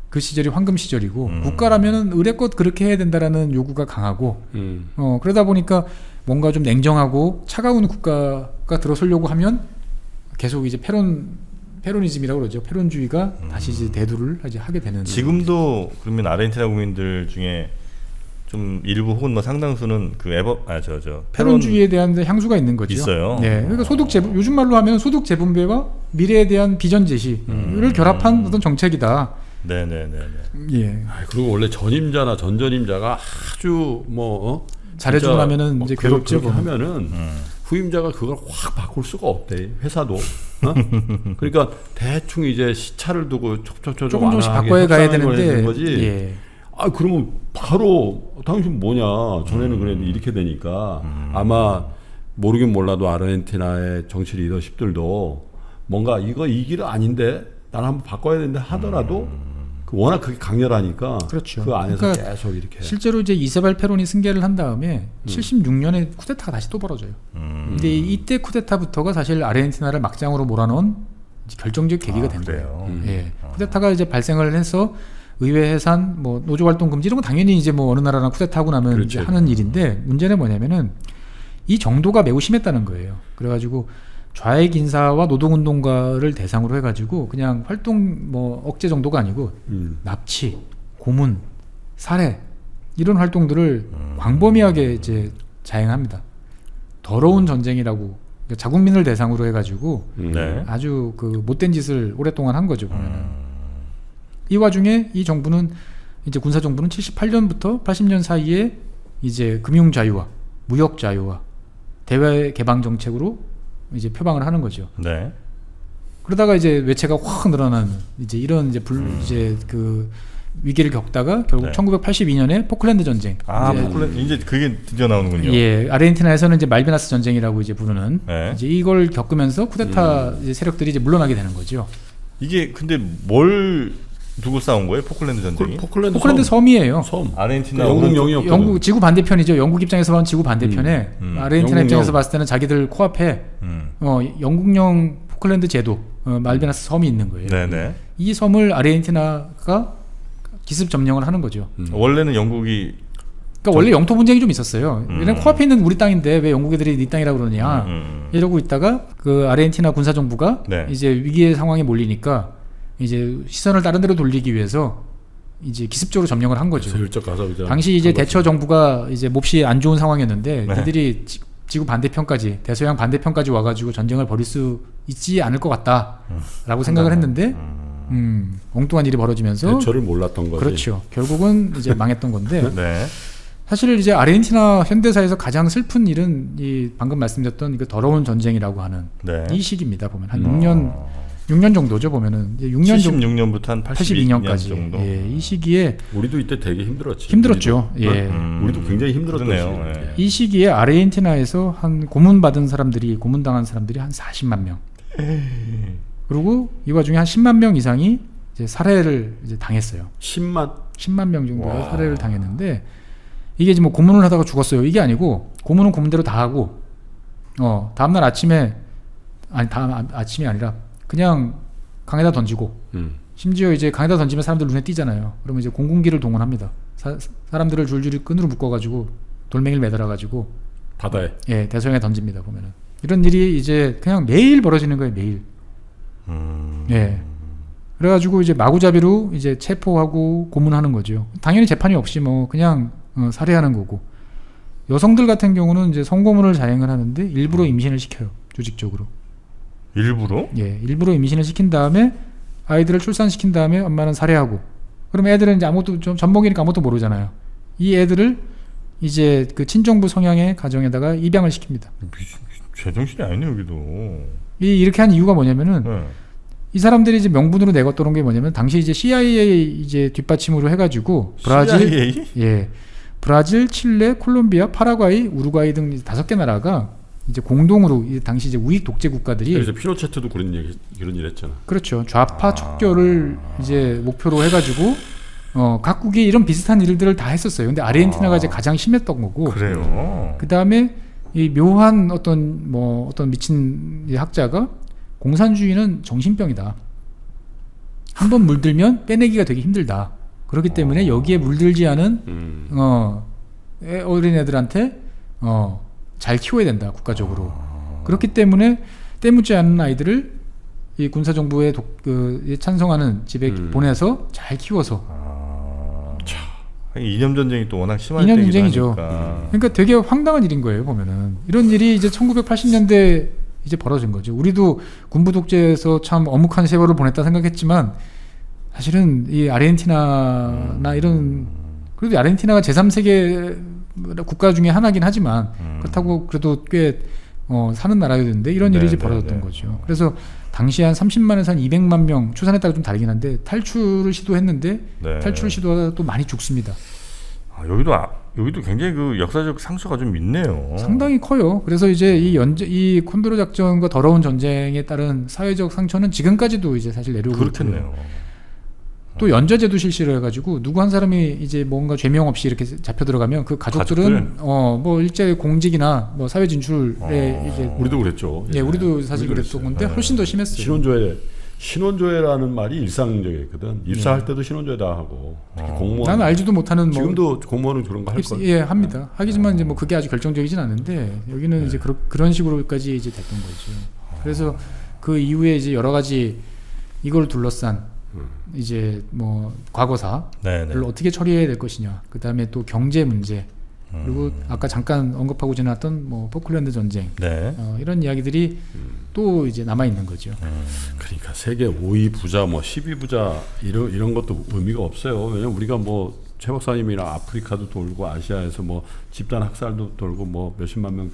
그 시절이 황금 시절이고 국가라면은 의례껏 그렇게 해야 된다라는 요구가 강하고 그러다 보니까 뭔가 좀 냉정하고 차가운 국가가 들어서려고 하면 계속 이제 페로니즘이라고 그러죠. 페론주의가 다시 이제 대두를 이제 하게 되는. 지금도 그러면 아르헨티나 국민들 중에 좀 일부 혹은 뭐 상당수는 그 페론주의에 대한 향수가 있는 거죠. 있어요. 네, 그러니까 요즘 말로 하면 소득 재분배와 미래에 대한 비전 제시를 결합한 어떤 정책이다. 네네네. 예. 그리고 원래 전임자나 전전임자가 아주 잘해주고 나면은 이제 괴롭죠. 하면은 후임자가 그걸 확 바꿀 수가 없대. 회사도. 그러니까 대충 이제 시차를 두고 조금씩 바꿔야 가야 되는데. 거지. 예. 그러면 바로 당신 뭐냐. 전에는 그랬는데 이렇게 되니까 아마 모르긴 몰라도 아르헨티나의 정치 리더십들도 뭔가 이거 이 길은 아닌데 나는 한번 바꿔야 된다 하더라도 워낙 그게 강렬하니까 그렇죠. 그 안에서 그러니까 계속 이렇게 실제로 이제 이사벨 페론이 승계를 한 다음에 76년에 쿠데타가 다시 또 벌어져요. 근데 이때 쿠데타부터가 사실 아르헨티나를 막장으로 몰아넣은 결정적 계기가 된 거예요. 예. 쿠데타가 이제 발생을 해서 의회 해산, 뭐 노조 활동 금지 이런 건 당연히 이제 뭐 어느 나라나 쿠데타하고 나면 그렇죠. 이제 하는 일인데 문제는 뭐냐면은 이 정도가 매우 심했다는 거예요. 그래가지고 좌익 인사와 노동운동가를 대상으로 해가지고 그냥 활동 뭐 억제 정도가 아니고 납치, 고문, 살해 이런 활동들을 광범위하게 이제 자행합니다. 더러운 전쟁이라고 그러니까 자국민을 대상으로 해가지고 아주 그 못된 짓을 오랫동안 한 거죠. 보면은 이 와중에 이 정부는 이제 군사 정부는 78년부터 80년 사이에 이제 금융 자유화, 무역 자유화, 대외 개방 정책으로 이제 표방을 하는 거죠. 그러다가 이제 외채가 확 늘어나는 이제 이런 이제 이제 그 위기를 겪다가 결국 네. 1982년에 포클랜드 전쟁. 이제 그게 드디어 나오는군요. 예, 아르헨티나에서는 이제 말비나스 전쟁이라고 이제 부르는 네. 이제 이걸 겪으면서 쿠데타 이제 세력들이 이제 물러나게 되는 거죠. 이게 근데 뭘 두고 싸운 거예요? 포클랜드 전쟁이? 포클랜드 섬이에요. 섬. 아르헨티나 영국 영이었거든. 영국 지구 반대편이죠. 영국 입장에서 보면 지구 반대편에 아르헨티나 영국령. 입장에서 봤을 때는 자기들 코앞에 영국령 포클랜드 제도 말비나스 섬이 있는 거예요. 네네. 이 섬을 아르헨티나가 기습 점령을 하는 거죠. 원래는 영국이 그러니까 원래 영토 분쟁이 좀 있었어요. 얘는 코앞에 있는 우리 땅인데 왜 영국 애들이 네 땅이라고 그러냐 이러고 있다가 그 아르헨티나 군사 정부가 네. 이제 위기의 상황에 몰리니까 이제 시선을 다른 데로 돌리기 위해서 이제 기습적으로 점령을 한 거죠. 슬쩍 가서 이제 당시 이제 대처 정부가 이제 몹시 안 좋은 상황이었는데 네. 이들이 지구 반대편까지 대서양 반대편까지 와가지고 전쟁을 벌일 수 있지 않을 것 같다라고 생각을 했는데 엉뚱한 일이 벌어지면서 대처를 몰랐던 거지. 그렇죠. 결국은 이제 망했던 건데 네. 사실 이제 아르헨티나 현대사에서 가장 슬픈 일은 이 방금 말씀드렸던 그 더러운 전쟁이라고 하는 네. 이 시기입니다. 보면 한 6년 정도죠. 보면은 이제 6년 정도 76년부터 한 82년까지 정도. 예, 이 시기에 우리도 이때 되게 힘들었지. 힘들었죠. 예. 우리도 굉장히 힘들었던 그러네요. 시기. 예. 이 시기에 아르헨티나에서 한 고문받은 사람들이 고문당한 사람들이 한 40만 명. 그리고 이 와중에 한 10만 명 이상이 이제 살해를 이제 당했어요. 10만 명 정도가 살해를 당했는데 이게 이제 뭐 고문을 하다가 죽었어요. 이게 아니고 고문은 고문대로 다 하고 다음 날 아침에 아침이 아니라 그냥 강에다 던지고 심지어 이제 강에다 던지면 사람들 눈에 띄잖아요. 그러면 이제 공군기를 동원합니다. 사람들을 줄줄이 끈으로 묶어가지고 돌멩이를 매달아가지고 바다에. 예, 대서양에 던집니다. 보면은 이런 일이 이제 그냥 매일 벌어지는 거예요. 매일. 예. 그래가지고 이제 마구잡이로 이제 체포하고 고문하는 거죠. 당연히 재판이 없이 뭐 그냥 살해하는 거고. 여성들 같은 경우는 이제 성고문을 자행을 하는데 일부러 임신을 시켜요. 조직적으로. 일부러? 예, 일부러 임신을 시킨 다음에 아이들을 출산시킨 다음에 엄마는 살해하고. 그러면 애들은 이제 아무것도 좀 전복이니까 아무것도 모르잖아요. 이 애들을 이제 그 친정부 성향의 가정에다가 입양을 시킵니다. 제정신이 아니네 여기도. 이렇게 한 이유가 뭐냐면은 네. 이 사람들이 이제 명분으로 내걸던 게 뭐냐면 당시 이제 CIA 이제 뒷받침으로 해가지고 CIA? 예, 브라질, 칠레, 콜롬비아, 파라과이, 우루과이 등 5개 나라가 이제 공동으로 이 당시 이제 우익 독재 국가들이 그래서 피노체트도 그런 일 했잖아. 그렇죠. 좌파 척결을 이제 목표로 해가지고 각국이 이런 비슷한 일들을 다 했었어요. 근데 아르헨티나가 이제 가장 심했던 거고. 그래요. 그 다음에 이 묘한 어떤 미친 학자가 공산주의는 정신병이다. 한번 물들면 빼내기가 되게 힘들다. 그렇기 때문에 여기에 물들지 않은 어린애들한테 잘 키워야 된다. 국가적으로. 그렇기 때문에 때묻지 않은 아이들을 이 군사정부에 찬성하는 집에 보내서 잘 키워서 이념 전쟁이 또 워낙 심할 이념 때기도 전쟁이죠. 하니까. 그러니까 되게 황당한 일인 거예요. 보면은 이런 일이 이제 1980년대 이제 벌어진 거죠. 우리도 군부 독재에서 참 엄혹한 세월을 보냈다 생각했지만 사실은 이 아르헨티나나 이런 그래도 아르헨티나가 제3세계 국가 중에 하나긴 하지만 그렇다고 그래도 꽤 사는 나라였는데 이런 일이 이제 벌어졌던 거죠. 그래서 당시 한 30만에서 한 200만 명 추산에 따라 좀 다르긴 한데 탈출을 시도했는데 탈출 시도하다 또 많이 죽습니다. 여기도 굉장히 그 역사적 상처가 좀 있네요. 상당히 커요. 그래서 이제 이 콘도르 작전과 더러운 전쟁에 따른 사회적 상처는 지금까지도 이제 사실 내려오고 그렇겠네요. 있고요. 또 연좌제도 실시를 해가지고 누구 한 사람이 이제 뭔가 죄명 없이 이렇게 잡혀 들어가면 그 가족들은 뭐 일제 공직이나 뭐 사회 진출에 이제 우리도 그랬죠. 예, 우리도 사실 그랬던 건데 훨씬 더 심했어요. 신원조회라는 말이 일상적이거든. 입사할 때도 신원조회 다 하고 공무원. 나는 알지도 못하는 뭐 지금도 공무원은 그런 거 할 걸. 예, 합니다. 하지만 이제 뭐 그게 아주 결정적이진 않은데 여기는 이제 그런 식으로까지 이제 됐던 거죠. 그래서 그 이후에 이제 여러 가지 이걸 둘러싼 이제 뭐 과거사를 어떻게 처리해야 될 것이냐. 그다음에 또 경제 문제. 그리고 아까 잠깐 언급하고 지났던 뭐 포클랜드 전쟁. 이런 이야기들이 또 이제 남아 있는 거죠. 그러니까 세계 5위 부자 뭐 12부자 이런 것도 의미가 없어요. 왜냐면 우리가 뭐 최 박사님이랑 아프리카도 돌고 아시아에서 뭐 집단 학살도 돌고 뭐 몇십만 명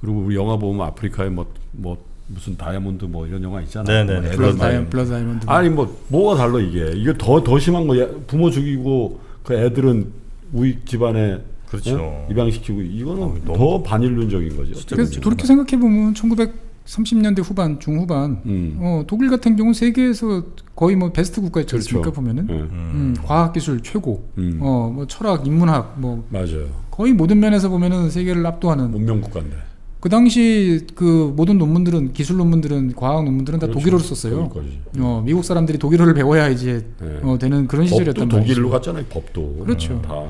그리고 우리 영화 보면 아프리카에 뭐 무슨 다이아몬드 뭐 이런 영화 있잖아. 네네. 블러드 다이몬드. 아니 뭐가 달라 이게 더 심한 거야. 부모 죽이고 그 애들은 우익 집안에 그렇죠. 입양시키고 이거는 너무 더 반인륜적인 거죠. 그래서 돌이켜 생각해 보면 1930년대 후반 중후반 독일 같은 경우는 세계에서 거의 뭐 베스트 국가였지 않습니까? 보면은 과학기술 최고, 뭐 철학, 인문학 뭐 맞아요. 거의 모든 면에서 보면은 세계를 압도하는 문명 국가인데. 그 당시 그 모든 논문들은 기술 논문들은 과학 논문들은 다 그렇죠. 독일어로 썼어요. 거기까지. 미국 사람들이 독일어를 배워야 이제 되는 그런 시절이었단 법도 말이죠. 독일로 갔잖아요. 법도. 그렇죠. 다.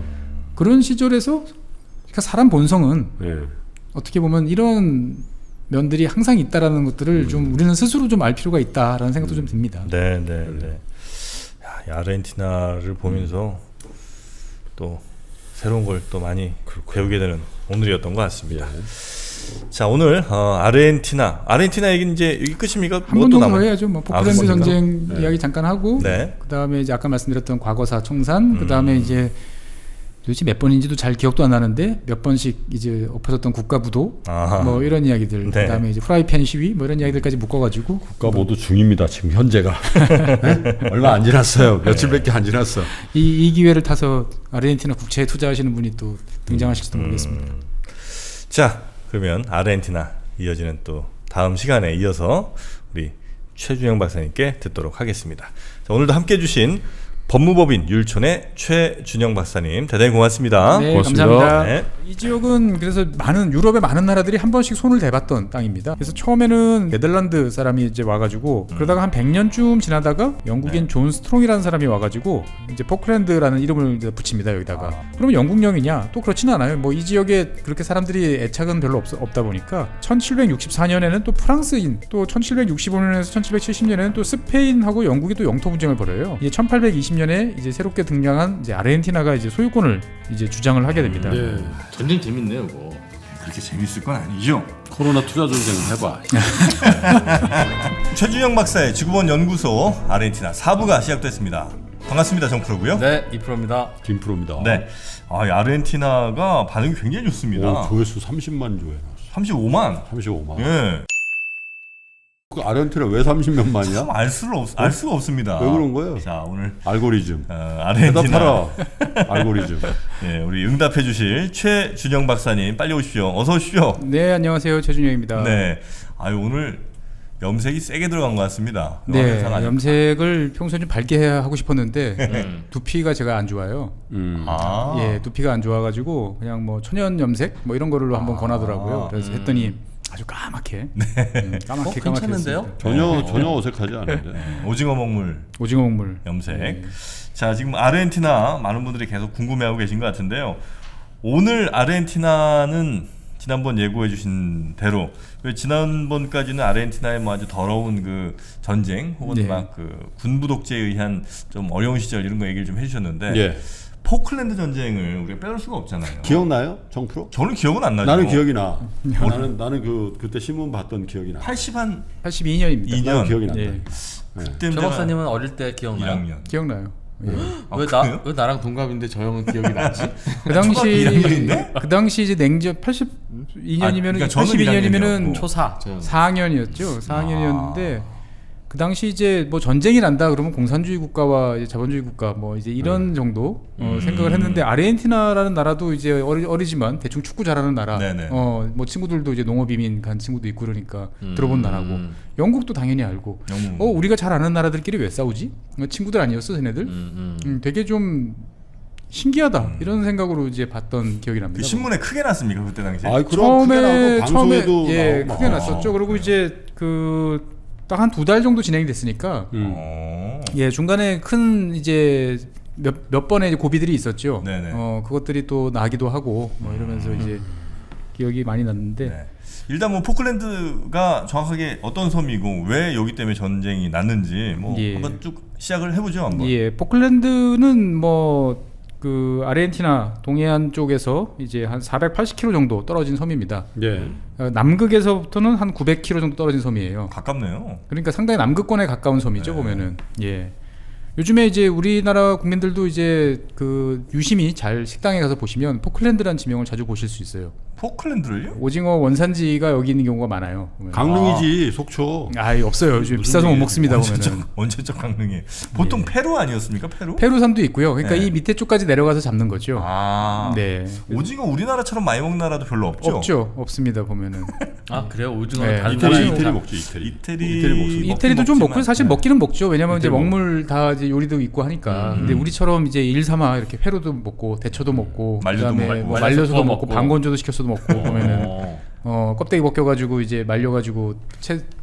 그런 시절에서 그러니까 사람 본성은 예. 어떻게 어떻게 보면 이런 면들이 항상 있다라는 것들을 좀 우리는 스스로 좀 알 필요가 있다라는 생각도 좀 듭니다. 네. 야, 이 아르헨티나를 보면서 또 새로운 걸 또 많이 배우게 되는 오늘이었던 것 같습니다. 자, 오늘 아르헨티나 얘기는 이제 여기 끝입니까? 한 번 정도 해야죠. 뭐 포클랜드 그렇습니까? 전쟁 이야기 잠깐 하고, 네. 그 다음에 이제 아까 말씀드렸던 과거사 청산, 그 다음에 이제 도대체 몇 번인지도 잘 기억도 안 나는데 몇 번씩 이제 엎어졌던 국가부도 아하. 뭐 이런 이야기들, 네. 그 다음에 이제 프라이팬 시위 뭐 이런 이야기들까지 묶어가지고 국가 모두 중입니다. 지금 현재가 네? 얼마 안 지났어요. 며칠밖에 안 지났어. 이 기회를 타서 아르헨티나 국채에 투자하시는 분이 또 등장하실지도 모르겠습니다. 자, 그러면 아르헨티나 이어지는 또 다음 시간에 이어서 우리 최준영 박사님께 듣도록 하겠습니다. 자, 오늘도 함께해 주신 법무법인 율촌의 최준영 박사님 대단히 고맙습니다. 네, 고맙습니다. 감사합니다. 네. 이 지역은 그래서 유럽의 많은 나라들이 한 번씩 손을 대봤던 땅입니다. 그래서 처음에는 네덜란드 사람이 이제 와가지고 그러다가 한 100년쯤 지나다가 영국인 존 스트롱이라는 사람이 와가지고 이제 포클랜드라는 이름을 이제 붙입니다 여기다가. 그러면 영국령이냐? 또 그렇지는 않아요. 뭐 이 지역에 그렇게 사람들이 애착은 별로 없다 보니까 1764년에는 또 프랑스인, 또 1765년에서 1770년에는 또 스페인하고 영국이 또 영토 분쟁을 벌여요. 이제 1820년에 이제 새롭게 등장한 이제 아르헨티나가 이제 소유권을 이제 주장을 하게 됩니다. 예. 전쟁 재밌네요, 이거. 그렇게 재밌을 건 아니죠. 코로나 투자 전쟁 해봐. 최준영 박사의 지구본 연구소 아르헨티나 4부가 시작됐습니다. 반갑습니다. 정프로고요. 네, 이프로입니다. 김프로입니다. 네. 이 아르헨티나가 반응이 굉장히 좋습니다. 조회수 30만 조회. 35만. 35만. 예. 그 아르헨티나 왜 30몇만이야? 참 알 수가 없습니다. 왜 그런 거예요? 자, 오늘 알고리즘. 아르헨티나 대답하라. 알고리즘. 예, 우리 응답해 주실 최준영 박사님 빨리 오십시오. 어서 오십시오. 네, 안녕하세요. 최준영입니다. 네. 오늘 염색이 세게 들어간 것 같습니다. 네, 화면상 아주- 염색을 평소에 좀 밝게 하고 싶었는데 두피가 제가 안 좋아요. 예, 두피가 안 좋아가지고 그냥 뭐 천연 염색 뭐 이런 거를 한번 권하더라고요. 그래서 했더니 아주 까맣게, 까맣게 괜찮은데요? 전혀 어색하지 않은데. 오징어 먹물 오징어 먹물. 염색. 네. 자, 지금 아르헨티나 많은 분들이 계속 궁금해하고 계신 것 같은데요. 오늘 아르헨티나는 지난번 예고해 주신 대로 지난번까지는 아르헨티나의 뭐 아주 더러운 그 전쟁 혹은 네. 막 그 군부 독재에 의한 좀 어려운 시절 이런 거 얘기를 좀 해주셨는데 예. 포클랜드 전쟁을 우리가 빼놓을 수가 없잖아요. 기억나요, 정프로? 저는 기억은 안 나죠. 나는 기억이 나. 나는 그때 신문 봤던 기억이 나. 80한 82년입니다. 2년 나는 기억이 난다. 예, 그때 조 박사님은 어릴 때 기억나요? 1학년. 기억나요. 예. 그래요? 왜 나랑 동갑인데 저 형은 기억이 나지? 그 당시 초등학교 1학년인데? 그 당시 이제 냉전 82년이면은 그러니까 저는 82년이면은 초사. 저 형. 4학년이었죠. 4학년이었는데 그 당시 이제 뭐 전쟁이 난다 그러면 공산주의 국가와 이제 자본주의 국가 뭐 이제 이런 정도 생각을 했는데 아르헨티나라는 나라도 이제 어리지만 대충 축구 잘하는 나라. 네네. 뭐 친구들도 이제 농업이민 간 친구도 있고 그러니까 들어본 나라고. 영국도 당연히 알고. 영국. 우리가 잘 아는 나라들끼리 왜 싸우지? 친구들 아니었어, 쟤네들? 되게 좀 신기하다 이런 생각으로 이제 봤던 기억이 납니다. 그 신문에 크게 났습니까 그때 당시에? 아이 그럼 크게 나오고 방송에도 예, 나오고 막. 크게 났었죠. 그리고 이제 그 딱 한 2달 정도 진행이 됐으니까 예, 중간에 큰 이제 몇 번의 이제 고비들이 있었죠. 네네. 그것들이 또 나기도 하고 뭐 이러면서 이제 기억이 많이 났는데 네. 일단 뭐 포클랜드가 정확하게 어떤 섬이고 왜 여기 때문에 전쟁이 났는지 뭐 예. 한번 쭉 시작을 해보죠 한번. 예, 포클랜드는 뭐 그 아르헨티나 동해안 쪽에서 이제 한 480km 정도 떨어진 섬입니다. 예. 남극에서부터는 한 900km 정도 떨어진 섬이에요. 가깝네요. 그러니까 상당히 남극권에 가까운 섬이죠. 보면은 예. 요즘에 이제 우리나라 국민들도 이제 그 유심히 잘 식당에 가서 보시면 포클랜드라는 지명을 자주 보실 수 있어요. 포클랜드를요? 오징어 원산지가 여기 있는 경우가 많아요. 보면. 강릉이지 속초. 없어요. 요즘 비싸서 못 먹습니다. 보면은. 언제적 강릉에 보통 페루 아니었습니까? 페루? 페루산도 있고요. 그러니까 네. 이 밑에 쪽까지 내려가서 잡는 거죠. 아, 네. 오징어 우리나라처럼 많이 먹는 나라도 별로 없죠. 없죠. 없습니다. 보면은. 아 그래요? 오징어 네. 다른 이태리 나라에 먹죠. 이태리. 이태리 먹습니다. 이태리도 좀 먹고 사실 네. 먹기는 먹죠. 왜냐면 이제 이태리 먹물 다 이제 요리도 있고 하니까. 근데 우리처럼 이제 일삼아 이렇게 회로도 먹고 대처도 먹고 말려도 그다음에 먹고, 뭐 말려서 말려서도 구워 먹고 먹고. 방건조도 시켜서도 먹고 보면은 껍데기 벗겨가지고 이제 말려가지고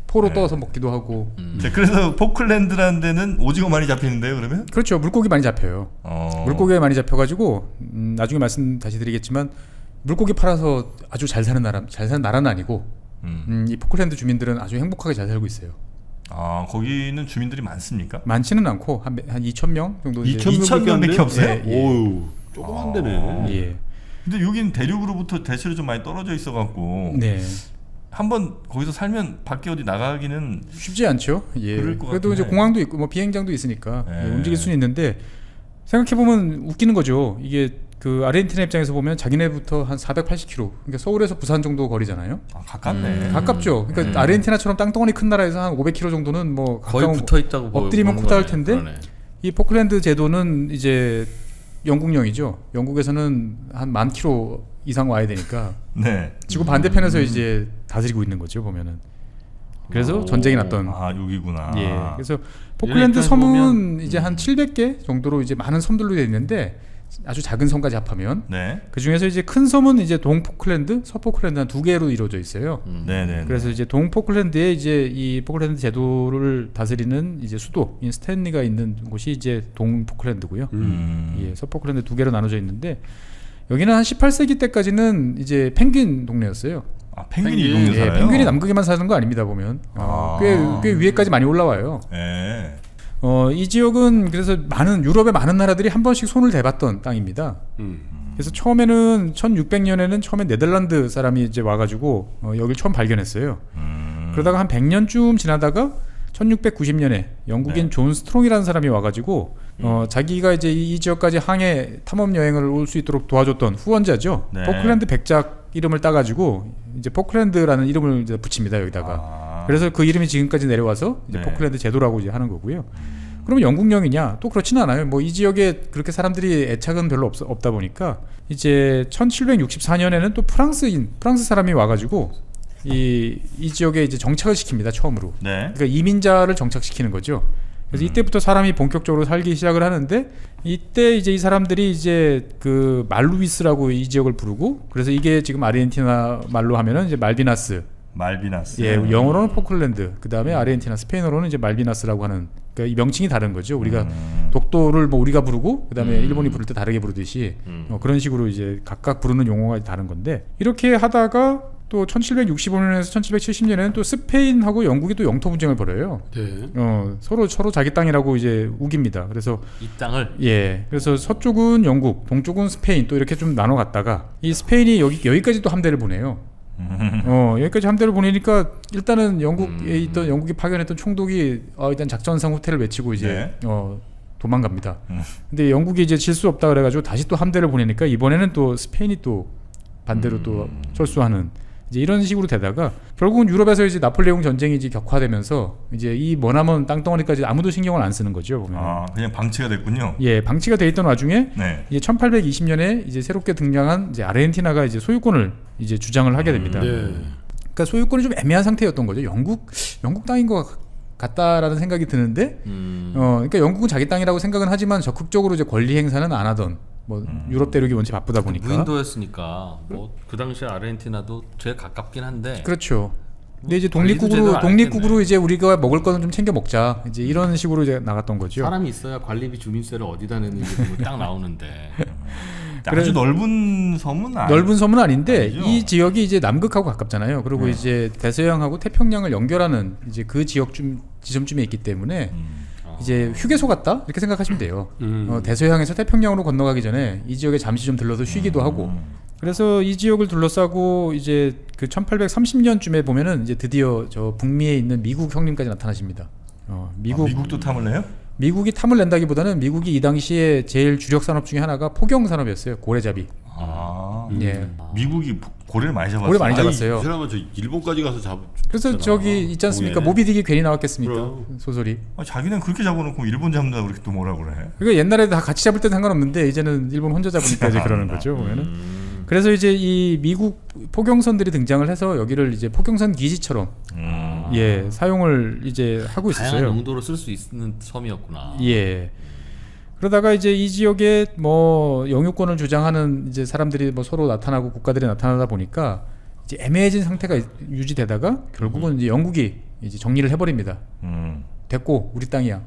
포로 네. 떠서 먹기도 하고. 자, 그래서 포클랜드라는 데는 오징어 많이 잡히는데요, 그러면? 그렇죠. 물고기 많이 잡혀요. 물고기가 많이 잡혀가지고 나중에 말씀 다시 드리겠지만 물고기 팔아서 아주 잘 사는 나라는 아니고 이 포클랜드 주민들은 아주 행복하게 잘 살고 있어요. 아, 거기는 주민들이 많습니까? 많지는 않고 한 2,000명 정도. 이제 2,000 명밖에 없어요? 예, 예. 오우 조그만 데네. 예. 근데 여기는 대륙으로부터 대체로 좀 많이 떨어져 있어갖고 네. 한번 거기서 살면 밖에 어디 나가기는 쉽지 않죠. 예. 그럴 것 그래도 같긴 이제 해. 공항도 있고 뭐 비행장도 있으니까 예. 움직일 수는 있는데 생각해 보면 웃기는 거죠. 이게 그 아르헨티나 입장에서 보면 자기네부터 한 480km, 그러니까 서울에서 부산 정도 거리잖아요. 아, 가깝네. 가깝죠. 그러니까 아르헨티나처럼 땅덩어리 큰 나라에서 한 500km 정도는 뭐 거의 가까운 붙어 있다고 엎드리면 보는 코다할 거네. 텐데 그러네. 이 포클랜드 제도는 이제 영국령이죠. 영국에서는 한 10,000km 이상 와야 되니까 네. 지구 반대편에서 이제 다스리고 있는 거죠, 보면은. 그래서 오. 전쟁이 났던. 아, 여기구나. 예. 그래서 포클랜드 입장에서 섬은 이제 한 700개 정도로 이제 많은 섬들로 되어 있는데 아주 작은 섬까지 합하면 네. 그 중에서 이제 큰 섬은 이제 동포클랜드, 서포클랜드 한 두 개로 이루어져 있어요. 네네. 그래서 이제 동포클랜드에 이제 이 포클랜드 제도를 다스리는 이제 수도인 스탠리가 있는 곳이 이제 동포클랜드고요. 예, 서포클랜드 두 개로 나눠져 있는데 여기는 한 18세기 때까지는 이제 펭귄 동네였어요. 아, 펭귄이 펭귄. 이 동네 예, 살아요? 펭귄이 남극에만 사는 거 아닙니다 보면. 아. 꽤 위에까지 많이 올라와요. 예. 이 지역은 그래서 많은 유럽의 많은 나라들이 한 번씩 손을 대봤던 땅입니다. 그래서 처음에는 1600년에는 처음에 네덜란드 사람이 이제 와가지고 여기를 처음 발견했어요. 그러다가 한 100년쯤 지나다가 1690년에 영국인 네. 존 스트롱이라는 사람이 와가지고 자기가 이제 이 지역까지 항해 탐험 여행을 올 수 있도록 도와줬던 후원자죠. 네. 포클랜드 백작 이름을 따가지고 이제 포클랜드라는 이름을 이제 붙입니다 여기다가. 아. 그래서 그 이름이 지금까지 내려와서 이제 네. 포클랜드 제도라고 이제 하는 거고요. 그러면 영국령이냐? 또 그렇지는 않아요. 뭐 이 지역에 그렇게 사람들이 애착은 별로 없다 보니까 이제 1764년에는 또 프랑스 사람이 와가지고 이 지역에 이제 정착을 시킵니다 처음으로. 네. 그러니까 이민자를 정착시키는 거죠. 그래서 이때부터 사람이 본격적으로 살기 시작을 하는데 이때 이제 이 사람들이 이제 그 말루이스라고 이 지역을 부르고 그래서 이게 지금 아르헨티나 말로 하면은 이제 말비나스. 말비나스. 예, 영어로는 포클랜드. 그다음에 아르헨티나 스페인어로는 이제 말비나스라고 하는 그러니까 이 명칭이 다른 거죠. 우리가 독도를 뭐 우리가 부르고 그다음에 일본이 부를 때 다르게 부르듯이 그런 식으로 이제 각각 부르는 용어가 다른 건데 이렇게 하다가 또 1765년에서 1770년에는 또 스페인하고 영국이 또 영토 분쟁을 벌여요. 네. 서로 자기 땅이라고 이제 우깁니다. 그래서 이 땅을 예, 그래서 서쪽은 영국, 동쪽은 스페인 또 이렇게 좀 나눠 갔다가 이 스페인이 여기까지 또 함대를 보내요. 여기까지 함대를 보내니까 일단은 영국에 있던 영국이 파견했던 총독이 일단 작전상 후퇴를 외치고 이제 도망갑니다. 근데 영국이 이제 질 수 없다 그래가지고 다시 또 함대를 보내니까 이번에는 또 스페인이 또 반대로 또 철수하는 이제 이런 식으로 되다가 결국은 유럽에서 이제 나폴레옹 전쟁이 이제 격화되면서 이제 이 머나먼 땅덩어리까지 아무도 신경을 안 쓰는 거죠 보면. 아, 그냥 방치가 됐군요. 예, 방치가 돼 있던 와중에 네. 이제 1820년에 이제 새롭게 등장한 이제 아르헨티나가 이제 소유권을 이제 주장을 하게 됩니다. 네. 그러니까 소유권이 좀 애매한 상태였던 거죠. 영국 땅인 것 같다라는 생각이 드는데, 그러니까 영국은 자기 땅이라고 생각은 하지만 적극적으로 이제 권리 행사는 안 하던. 뭐 유럽 대륙이 원체 바쁘다 보니까. 무인도였으니까 뭐 그 당시 아르헨티나도 제일 가깝긴 한데. 그렇죠. 근데 이제 관리도 제대로 안 독립국으로 했겠네. 이제 우리가 먹을 거는 좀 챙겨 먹자. 이제 이런 식으로 이제 나갔던 거죠. 사람이 있어야 관리비 주민세를 어디다 냈는지 그거 딱 나오는데. 아주 넓은 섬은 넓은 섬은 아닌데 아니죠. 이 지역이 이제 남극하고 가깝잖아요. 그리고 네. 이제 대서양하고 태평양을 연결하는 이제 그 지점쯤에 있기 때문에 이제 휴게소 같다 이렇게 생각하시면 돼요. 대서양에서 태평양으로 건너가기 전에 이 지역에 잠시 좀 들러서 쉬기도 하고. 그래서 이 지역을 둘러싸고 이제 그 1830년쯤에 보면은 이제 드디어 저 북미에 있는 미국 형님까지 나타나십니다. 미국도 탐을 내요? 미국이 탐을 낸다기보다는 미국이 이 당시에 제일 주력 산업 중에 하나가 포경 산업이었어요. 고래잡이. 아. 예. 미국이 고래를 많이 잡았어요. 고래 많이 잡았어요. 이 사람은 저 일본까지 가서 그래서 저기 있지 않습니까? 공에. 모비딕이 괜히 나왔겠습니까? 그럼. 소설이. 자기는 그렇게 잡아놓고 일본 잡는다고 그렇게 또 뭐라 그래. 그러니까 옛날에 다 같이 잡을 때 상관없는데 이제는 일본 혼자 잡으니까 이제 그러는 거죠. 보면은. 그래서 이제 이 미국 포경선들이 등장을 해서 여기를 이제 포경선 기지처럼 예 사용을 이제 하고 다양한 있었어요. 용도로 쓸 수 있는 섬이었구나. 예. 그러다가 이제 이 지역에 뭐 영유권을 주장하는 이제 사람들이 뭐 서로 나타나고 국가들이 나타나다 보니까 이제 애매해진 상태가 유지되다가 결국은 이제 영국이 이제 정리를 해버립니다. 됐고 우리 땅이야.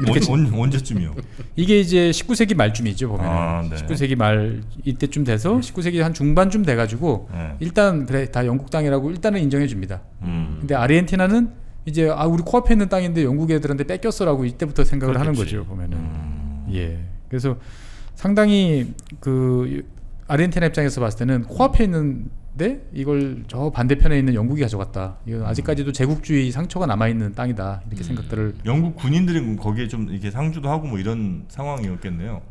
이렇게 언제쯤이요? 이게 이제 19세기 말쯤이죠 보면은. 아, 네. 19세기 말 이때쯤 돼서 19세기 한 중반쯤 돼가지고 네. 일단 그래 다 영국 땅이라고 일단은 인정해 줍니다. 근데 아르헨티나는 이제 우리 코앞에 있는 땅인데 영국 애들한테 뺏겼어라고 이때부터 생각을 하는 그렇겠지. 거죠 보면은. 예. 그래서 상당히 그 아르헨티나 입장에서 봤을 때는 코앞에 있는데 이걸 저 반대편에 있는 영국이 가져갔다. 이건 아직까지도 제국주의 상처가 남아 있는 땅이다. 이렇게 생각들을. 영국 군인들이 거기에 좀 이렇게 상주도 하고 뭐 이런 상황이었겠네요.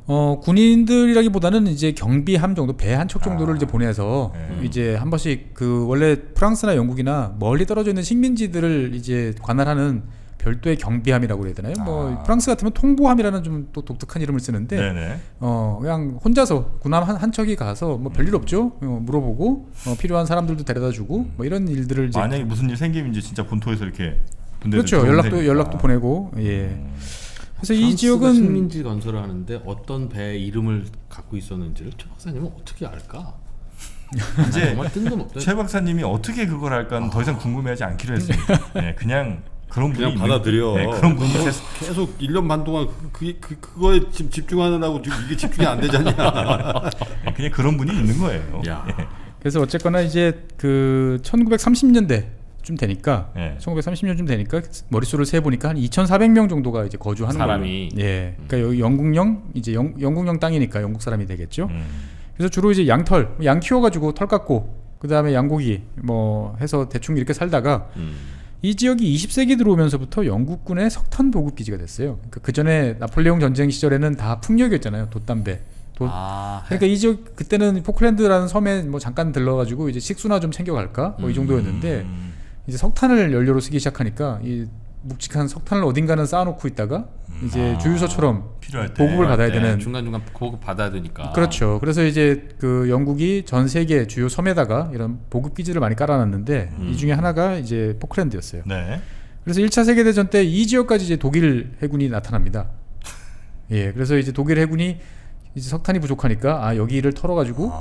군인들이라기보다는 이제 경비함 정도, 배 한 척 정도를 이제 보내서 네. 이제 한 번씩 그 원래 프랑스나 영국이나 멀리 떨어져 있는 식민지들을 이제 관할하는 별도의 경비함이라고 해야 되나요? 뭐 프랑스 같으면 통보함이라는 좀 또 독특한 이름을 쓰는데 네네. 그냥 혼자서 군함 한 척이 가서 뭐 별일 없죠. 물어보고 필요한 사람들도 데려다주고 뭐 이런 일들을 이제 만약에 무슨 일 생기면 이제 진짜 본토에서 이렇게 군대들 그렇죠. 들어오면 연락도 되니까. 보내고 예. 그래서 이 프랑스가 지역은 식민지 건설을 하는데 어떤 배 이름을 갖고 있었는지를 최 박사님은 어떻게 알까? 이제 정말 뜬금없다. 최 박사님이 어떻게 그걸 할까는 더 이상 궁금해하지 않기로 했습니다. 네, 그냥 그런 분이 그냥 받아들여. 네, 그런 분이 너무 계속 1년 반 동안 그거에 지금 집중하느라고 지금 이게 집중이 안 되잖냐. 네, 그냥 그런 분이 있는 거예요. 야. 그래서 어쨌거나 이제 그 1930년대쯤 되니까 네. 1930년쯤 되니까 머릿수를 세 보니까 한 2,400명 정도가 이제 거주하는 사람이. 걸로. 예. 그러니까 여기 영국령 이제 영국령 땅이니까 영국 사람이 되겠죠. 음. 그래서 주로 이제 양 키워가지고 털 깎고 그 다음에 양고기 뭐 해서 대충 이렇게 살다가 이 지역이 20세기 들어오면서부터 영국군의 석탄 보급 기지가 됐어요. 그러니까 그 전에 나폴레옹 전쟁 시절에는 다 풍력이었잖아요. 돛담배. 그러니까 이 지역 그때는 포클랜드라는 섬에 뭐 잠깐 들러가지고 이제 식수나 좀 챙겨갈까 뭐 이 정도였는데 이제 석탄을 연료로 쓰기 시작하니까 이 묵직한 석탄을 어딘가는 쌓아놓고 있다가 이제 주유소처럼 필요할 때 보급을 받아야 되는. 중간중간 보급 받아야 되니까. 그렇죠. 그래서 이제 그 영국이 전 세계 주요 섬에다가 이런 보급 기지를 많이 깔아놨는데 이 중에 하나가 이제 포클랜드였어요. 네. 그래서 1차 세계대전 때 이 지역까지 이제 독일 해군이 나타납니다. 예, 그래서 이제 독일 해군이 이제 석탄이 부족하니까 여기를 털어가지고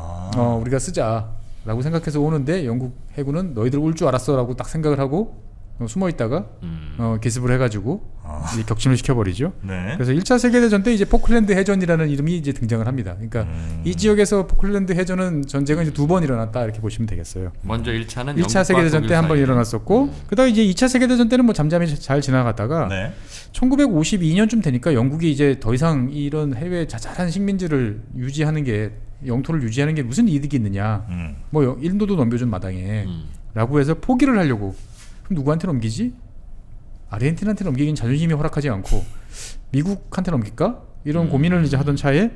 우리가 쓰자라고 생각해서 오는데 영국 해군은 너희들 올 줄 알았어라고 딱 생각을 하고 숨어 있다가 기습을 해가지고 이제 격침을 시켜버리죠. 네. 그래서 1차 세계대전 때 이제 포클랜드 해전이라는 이름이 이제 등장을 합니다. 그러니까 이 지역에서 포클랜드 해전은 전쟁은 이제 2번 일어났다 이렇게 보시면 되겠어요. 먼저 1차는 1차 세계대전 때 한 번 일어났었고 그다음에 이제 2차 세계대전 때는 뭐 잠잠히 잘 지나가다가 네. 1952년쯤 되니까 영국이 이제 더 이상 이런 해외 자잘한 식민지를 유지하는 게 영토를 유지하는 게 무슨 이득이 있느냐. 뭐 인도도 넘겨준 마당에 라고 해서 포기를 하려고. 그럼 누구한테 넘기지? 아르헨티나한테 넘기긴 자존심이 허락하지 않고 미국한테 넘길까? 이런 고민을 이제 하던 차에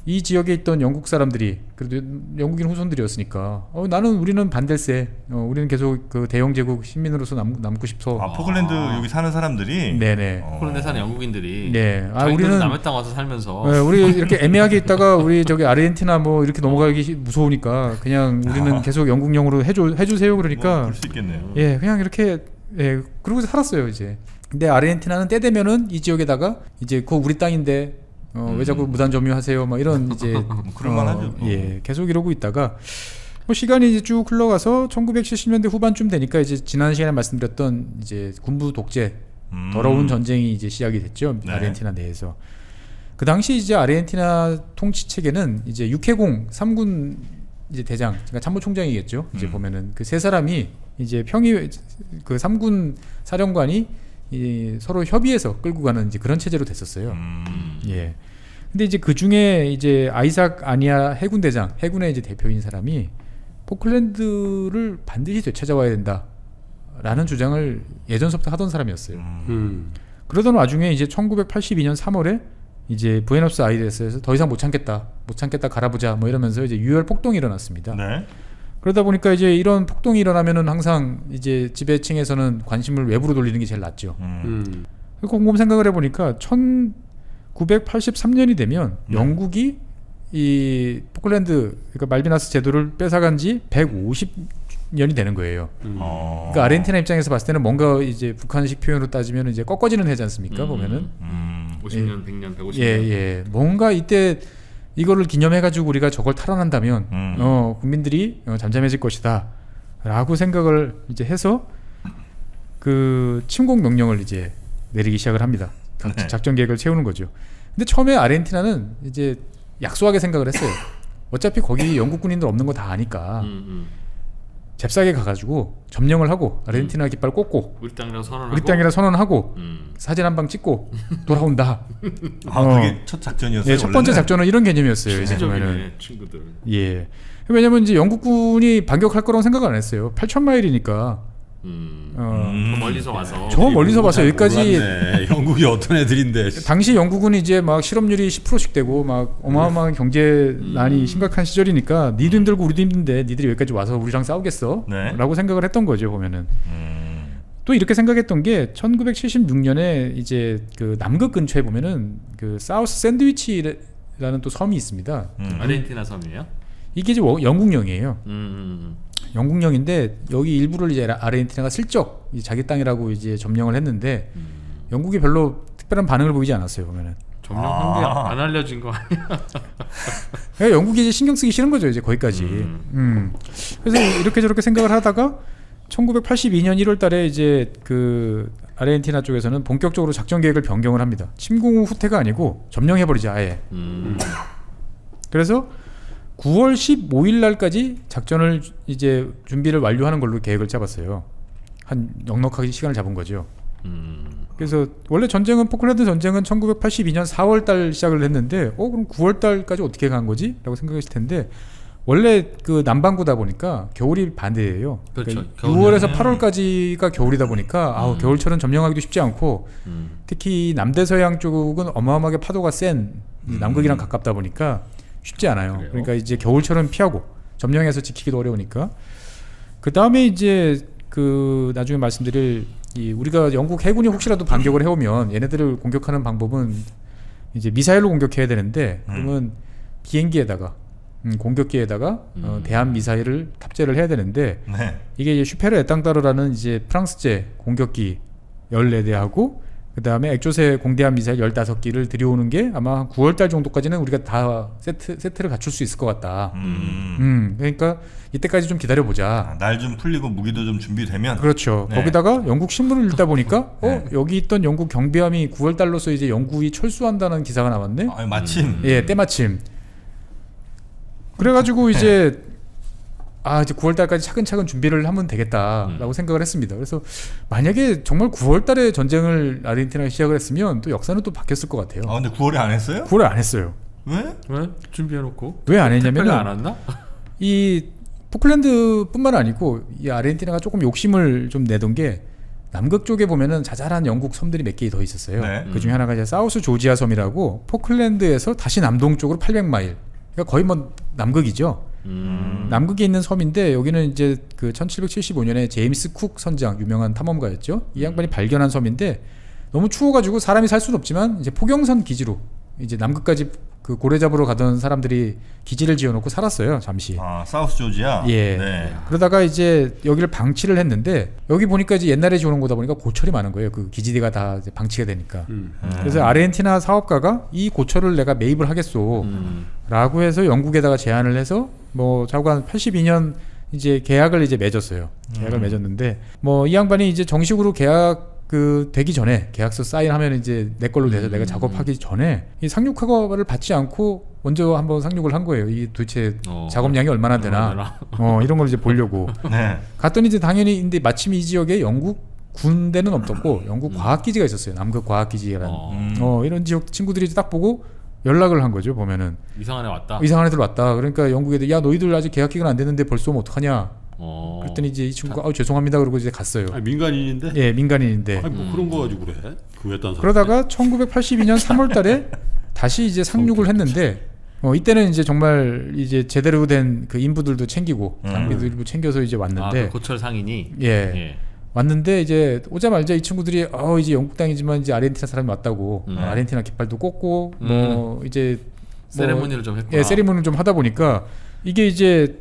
이 지역에 있던 영국 사람들이 그래도 영국인 후손들이었으니까 우리는 반댈세. 우리는 계속 그 대영 제국 시민으로서 남고 싶어. 포클랜드 여기 사는 사람들이 네네. 포클랜드 사는 영국인들이 네. 우리는 남의 땅 와서 살면서 네, 우리 이렇게 애매하게 있다가 우리 저기 아르헨티나 뭐 이렇게 넘어가기 무서우니까 그냥 우리는 계속 영국령으로 해주세요. 그러니까 그럴 수 있겠네요. 예, 그냥 이렇게 그러고 살았어요 이제. 근데 아르헨티나는 때 되면은 이 지역에다가 이제 그거 우리 땅인데 왜 자꾸 무단 점유하세요? 막 이런 이제 그럴만하죠. 예, 계속 이러고 있다가 뭐 시간이 이제 쭉 흘러가서 1970년대 후반쯤 되니까 이제 지난 시간에 말씀드렸던 이제 군부 독재 더러운 전쟁이 이제 시작이 됐죠. 네. 아르헨티나 내에서. 그 당시 이제 아르헨티나 통치 체계는 이제 육해공 3군 이제 대장, 그러니까 참모총장이겠죠. 이제 보면은 그 세 사람이 이제 평이 그 3군 사령관이 서로 협의해서 끌고 가는 이제 그런 체제로 됐었어요. 예. 근데 이제 그 중에 이제 아이삭 아니아 해군 대장, 해군의 이제 대표인 사람이 포클랜드를 반드시 되찾아와야 된다라는 주장을 예전서부터 하던 사람이었어요. 그러던 와중에 이제 1982년 3월에 이제 부에노스아이레스에서 더 이상 못 참겠다 갈아보자 뭐 이러면서 이제 유혈 폭동이 일어났습니다. 네. 그러다 보니까 이제 이런 폭동이 일어나면은 항상 이제 지배층에서는 관심을 외부로 돌리는 게 제일 낫죠. 곰곰 생각을 해보니까 1983년이 되면 영국이 이 포클랜드 그러니까 말비나스 제도를 뺏어간 지 150년이 되는 거예요. 그러니까 아르헨티나 입장에서 봤을 때는 뭔가 이제 북한식 표현으로 따지면 이제 꺾어지는 해지 않습니까? 보면은 50년, 100년, 150년. 예. 뭔가 이때 이거를 기념해가지고 우리가 저걸 탈환한다면 국민들이 잠잠해질 것이다라고 생각을 이제 해서 그 침공 명령을 이제 내리기 시작을 합니다. 네. 작전 계획을 세우는 거죠. 근데 처음에 아르헨티나는 이제 약소하게 생각을 했어요. 어차피 거기 영국 군인들 없는 거 다 아니까 잽싸게 가가지고 점령을 하고 아르헨티나 깃발 꽂고 우리 땅이라고 선언하고. 우리 땅이라 선언하고 사진 한 방 찍고 돌아온다. 그게 첫 작전이었어요. 예, 첫 번째 원래는? 작전은 이런 개념이었어요. 이제 보면은 신적이네 친구들. 예. 왜냐면 이제 영국군이 반격할 거라고 생각을 안 했어요. 8,000마일이니까. 저 멀리서 와서. 저 멀리서 봐서 여기까지 몰랐네. 영국이 어떤 애들인데. 당시 영국은 이제 막 실업률이 10%씩 되고 막 어마어마한 경제난이 심각한 시절이니까 니도 힘들고 우리도 힘든데 니들이 여기까지 와서 우리랑 싸우겠어? 네. 라고 라고 생각을 했던 거죠, 보면은. 또 이렇게 생각했던 게 1976년에 이제 그 남극 근처에 보면은 그 사우스 샌드위치라는 또 섬이 있습니다. 아르헨티나 섬이에요? 이게 이제 영국령이에요. 영국령인데 여기 일부를 이제 아르헨티나가 슬쩍 자기 땅이라고 이제 점령을 했는데 영국이 별로 특별한 반응을 보이지 않았어요, 보면은. 점령한 게 안 알려진 거 아니야? 그러니까 영국이 이제 신경 쓰기 싫은 거죠, 이제 거기까지. 그래서 이렇게 저렇게 생각을 하다가 1982년 1월달에 이제 그 아르헨티나 쪽에서는 본격적으로 작전 계획을 변경을 합니다. 침공 후 후퇴가 아니고 점령해버리자 아예. 그래서 9월 15일 날까지 작전을 이제 준비를 완료하는 걸로 계획을 잡았어요. 한 넉넉하게 시간을 잡은 거죠. 그래서 원래 전쟁은 포클랜드 전쟁은 1982년 4월 달 시작을 했는데 그럼 9월 달까지 어떻게 간 거지? 라고 생각했을 텐데 원래 그 남반구다 보니까 겨울이 반대예요. 그렇죠. 그러니까 6월에서 8월까지가 겨울이다 보니까 겨울철은 점령하기도 쉽지 않고 특히 남대서양 쪽은 어마어마하게 파도가 센 남극이랑 가깝다 보니까 쉽지 않아요. 그래요? 그러니까 이제 겨울철은 피하고 점령해서 지키기도 어려우니까 그 다음에 이제 그 나중에 말씀드릴 우리가 영국 해군이 혹시라도 반격을 해오면 얘네들을 공격하는 방법은 이제 미사일로 공격해야 되는데 그러면 비행기에다가 공격기에다가 대한 미사일을 탑재를 해야 되는데 네. 이게 이제 슈페르 에땅따르라는 이제 프랑스제 공격기 14대하고 그 다음에 액조세 공대함 미사일 15기를 들여오는 게 아마 한 9월달 정도까지는 우리가 다 세트를 갖출 수 있을 것 같다. 그러니까 이때까지 좀 기다려보자. 날 좀 풀리고 무기도 좀 준비되면. 그렇죠. 네. 거기다가 영국 신문을 읽다 보니까 네. 여기 있던 영국 경비함이 9월달로서 이제 영국이 철수한다는 기사가 나왔네. 마침. 예, 때마침. 그래가지고 이제 이제 9월달까지 차근차근 준비를 하면 되겠다라고 생각을 했습니다. 그래서 만약에 정말 9월달에 전쟁을 아르헨티나가 시작을 했으면 또 역사는 또 바뀌었을 것 같아요. 근데 9월에 안 했어요? 9월에 안 했어요. 왜? 왜? 준비해놓고. 왜 안 택배가 했냐면은 안 왔나? 이 포클랜드뿐만 아니고 이 아르헨티나가 조금 욕심을 좀 내던 게 남극 쪽에 보면은 자잘한 영국 섬들이 몇 개 더 있었어요. 네. 그 중에 하나가 이제 사우스 조지아 섬이라고 포클랜드에서 다시 남동 쪽으로 800마일. 그러니까 거의 뭐 남극이죠. 남극에 있는 섬인데 여기는 이제 그 1775년에 제임스 쿡 선장 유명한 탐험가였죠. 이 양반이 발견한 섬인데 너무 추워가지고 사람이 살 수는 없지만 이제 포경선 기지로 이제 남극까지 그 고래 잡으러 가던 사람들이 기지를 지어놓고 살았어요. 잠시. 사우스 조지아. 예. 네. 그러다가 이제 여기를 방치를 했는데 여기 보니까 이제 옛날에 지어놓은 거다 보니까 고철이 많은 거예요. 그 기지대가 다 이제 방치가 되니까. 그래서 아르헨티나 사업가가 이 고철을 내가 매입을 하겠소. 라고 해서 영국에다가 제안을 해서 뭐 자고한 82년 이제 계약을 이제 맺었어요. 계약을 맺었는데 뭐 이 양반이 이제 정식으로 계약 되기 전에 계약서 사인하면 이제 내 걸로 돼서 내가 작업하기 전에 이 상륙 허가를 받지 않고 먼저 한번 상륙을 한 거예요. 이 도대체 작업량이 얼마나 되나 이런 걸 이제 보려고. 네. 갔더니 이제 당연히 근데 마침 이 지역에 영국 군대는 없었고 영국 과학기지가 있었어요. 남극 과학기지라는 이런 지역 친구들이 이제 딱 보고 연락을 한 거죠. 보면은 이상한 애 왔다. 이상한 애들 왔다. 그러니까 영국에 야 너희들 아직 계약 기간 안 됐는데 벌써 오면 어떡하냐. 그랬더니 이제 이 친구가 죄송합니다 그러고 이제 갔어요. 민간인인데? 예, 민간인인데. 뭐 그런 거 가지고 그래? 그랬다는 그러다가 1982년 3월달에 다시 이제 상륙을 했는데 이때는 이제 정말 이제 제대로 된 그 인부들도 챙기고 장비들도 챙겨서 이제 왔는데 그 고철 상인이 예. 왔는데 이제 오자마자 이 친구들이 이제 영국 땅이지만 이제 아르헨티나 사람이 왔다고 아르헨티나 깃발도 꽂고 뭐 이제 세레모니를 좀 했구나. 예, 세리머니를 좀 하다 보니까 이게 이제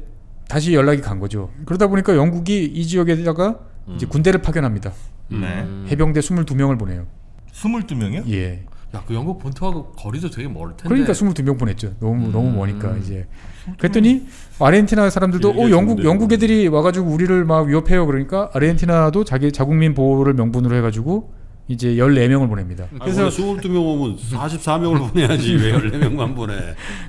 다시 연락이 간 거죠. 그러다 보니까 영국이 이 지역에다가 이제 군대를 파견합니다. 네. 해병대 22명을 보내요. 22명이요? 예. 야, 그 영국 본토하고 거리도 되게 멀 텐데. 그러니까 22명 보냈죠. 너무 머니까 이제. 그랬더니 아르헨티나 사람들도 길게 준대. 영국 애들이 와가지고 우리를 막 위협해요. 그러니까 아르헨티나도 자기 자국민 보호를 명분으로 해가지고 이제 14명을 보냅니다. 그래서 22명 오면 44명을 보내야지 왜 14명만 보내?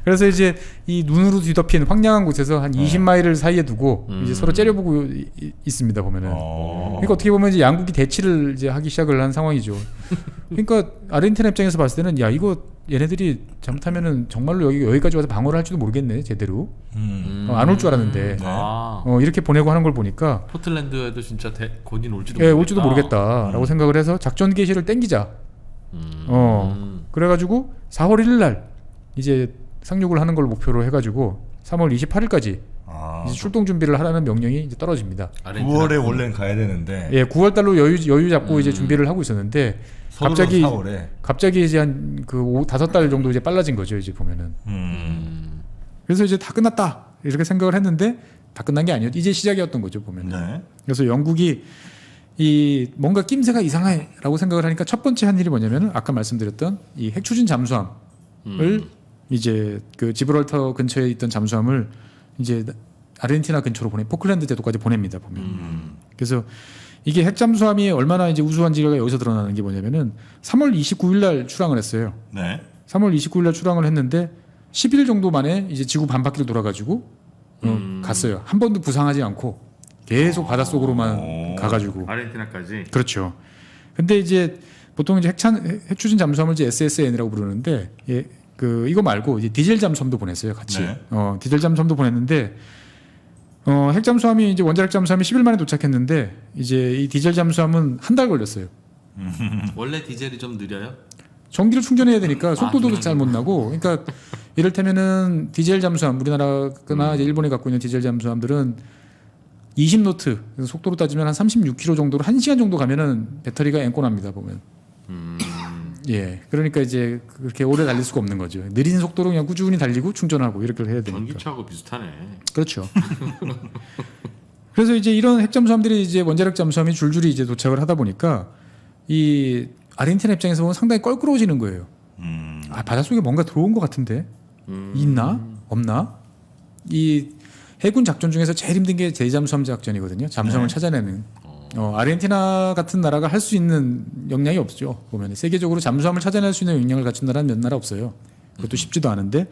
그래서 이제 이 눈으로 뒤덮인 황량한 곳에서 한 20마일을 사이에 두고 이제 서로 째려보고 있습니다. 보면은. 그러니까 어떻게 보면 이제 양국이 대치를 이제 하기 시작을 한 상황이죠. 그러니까 아르헨티나 입장에서 봤을 때는 야 이거 얘네들이 잘못하면은 정말로 여기까지 와서 방어를 할지도 모르겠네 제대로. 안 올 줄 알았는데 이렇게 보내고 하는 걸 보니까 포틀랜드에도 진짜 군인 올지도 예, 모르겠다. 올지도 모르겠다라고 생각을 해서 작전 개시를 땡기자. 그래가지고 4월 1일 날 이제 상륙을 하는 걸 목표로 해가지고 3월 28일까지 이제 출동 준비를 하라는 명령이 이제 떨어집니다. 9월에 원래는 가야 되는데 예, 9월 달로 여유 잡고 이제 준비를 하고 있었는데 갑자기 4월에 갑자기 이제 한 그 5-5달 정도 이제 빨라진 거죠. 이제 보면은. 그래서 이제 다 끝났다 이렇게 생각을 했는데 다 끝난 게 아니었죠. 이제 시작이었던 거죠 보면. 네. 그래서 영국이 이 뭔가 낌새가 이상해라고 생각을 하니까 첫 번째 한 일이 뭐냐면은 아까 말씀드렸던 이 핵추진 잠수함을 이제 그 지브랄터 근처에 있던 잠수함을 이제 아르헨티나 근처로 포클랜드 제도까지 보냅니다 보면. 그래서 이게 핵 잠수함이 얼마나 이제 우수한지가 여기서 드러나는 게 뭐냐면은 3월 29일 날 출항을 했어요. 네. 3월 29일 날 출항을 했는데 10일 정도 만에 이제 지구 반바퀴를 돌아가지고 갔어요. 한 번도 부상하지 않고 계속 바닷속으로만 가가지고. 아르헨티나까지. 그렇죠. 근데 이제 보통 이제 핵추진 잠수함을 이제 SSN이라고 부르는데 이거 말고 이제 디젤 잠수함도 보냈어요. 같이. 네. 디젤 잠수함도 보냈는데 핵 잠수함이 이제 원자력 잠수함이 10일 만에 도착했는데 이제 이 디젤 잠수함은 한 달 걸렸어요. 원래 디젤이 좀 느려요? 전기를 충전해야 되니까 속도도 충전. 잘 못 나고, 그러니까 이를테면은 디젤 잠수함 우리나라나 이제 일본이 갖고 있는 디젤 잠수함들은 20노트 속도로 따지면 한 36km 정도로 1시간 정도 가면은 배터리가 앵꼬납니다 보면. 예, 그러니까 이제 그렇게 오래 달릴 수가 없는 거죠. 느린 속도로 그냥 꾸준히 달리고 충전하고 이렇게 해야 되니까. 전기차하고 비슷하네. 그렇죠. 그래서 이제 이런 핵 잠수함들이 이제 원자력 잠수함이 줄줄이 이제 도착을 하다 보니까 이 아르헨티나 입장에서 보면 상당히 껄끄러워지는 거예요. 바닷속에 뭔가 들어온 것 같은데 있나 없나? 이 해군 작전 중에서 제일 힘든 게 제잠수함 작전이거든요. 잠수함을 찾아내는. 아르헨티나 같은 나라가 할 수 있는 역량이 없죠. 보면 세계적으로 잠수함을 찾아낼 수 있는 역량을 갖춘 나라는 몇 나라 없어요. 그것도 쉽지도 않은데.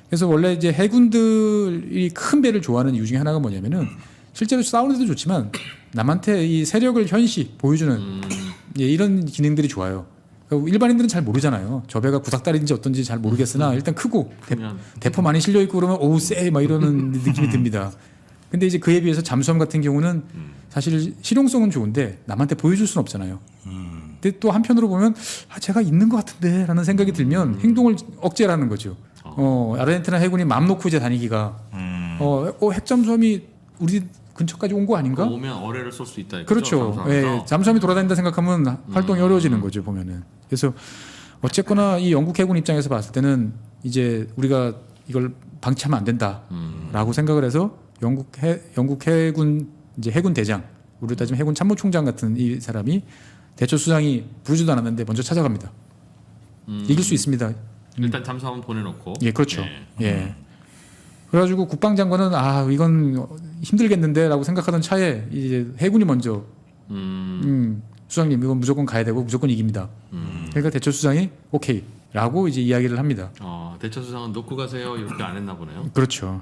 그래서 원래 이제 해군들이 큰 배를 좋아하는 이유 중에 하나가 뭐냐면은 실제로 싸우는 데도 좋지만 남한테 이 세력을 현시 보여주는 이런 기능들이 좋아요. 그러니까 일반인들은 잘 모르잖아요. 저 배가 구닥다리인지 어떤지 잘 모르겠으나 일단 크고 대포 많이 실려 있고 그러면 오우 쎄 막 이러는 느낌이 듭니다. 근데 이제 그에 비해서 잠수함 같은 경우는 사실 실용성은 좋은데 남한테 보여줄 수는 없잖아요. 근데 또 한편으로 보면 제가 있는 것 같은데라는 생각이 들면 행동을 억제라는 거죠. 아르헨티나 해군이 맘 놓고 이제 다니기가 핵잠수함이 우리 근처까지 온 거 아닌가? 오면 어뢰를 쏠 수 있다. 그렇죠. 예, 잠수함이 돌아다닌다 생각하면 활동이 어려워지는 거죠 보면은. 그래서 어쨌거나 이 영국 해군 입장에서 봤을 때는 이제 우리가 이걸 방치하면 안 된다라고 생각을 해서 영국 해군 이제 해군 대장, 우리로 따지면 해군 참모총장 같은 이 사람이 대처 수장이 부르지도 않았는데 먼저 찾아갑니다. 이길 수 있습니다. 일단 잠수함은 보내놓고. 예, 그렇죠. 예. 그래가지고 국방장관은 이건 힘들겠는데라고 생각하던 차에 이제 해군이 먼저 수장님 이건 무조건 가야 되고 무조건 이깁니다. 그러니까 대처 수장이 오케이라고 이제 이야기를 합니다. 대처 수장은 놓고 가세요 이렇게 안 했나 보네요. 그렇죠.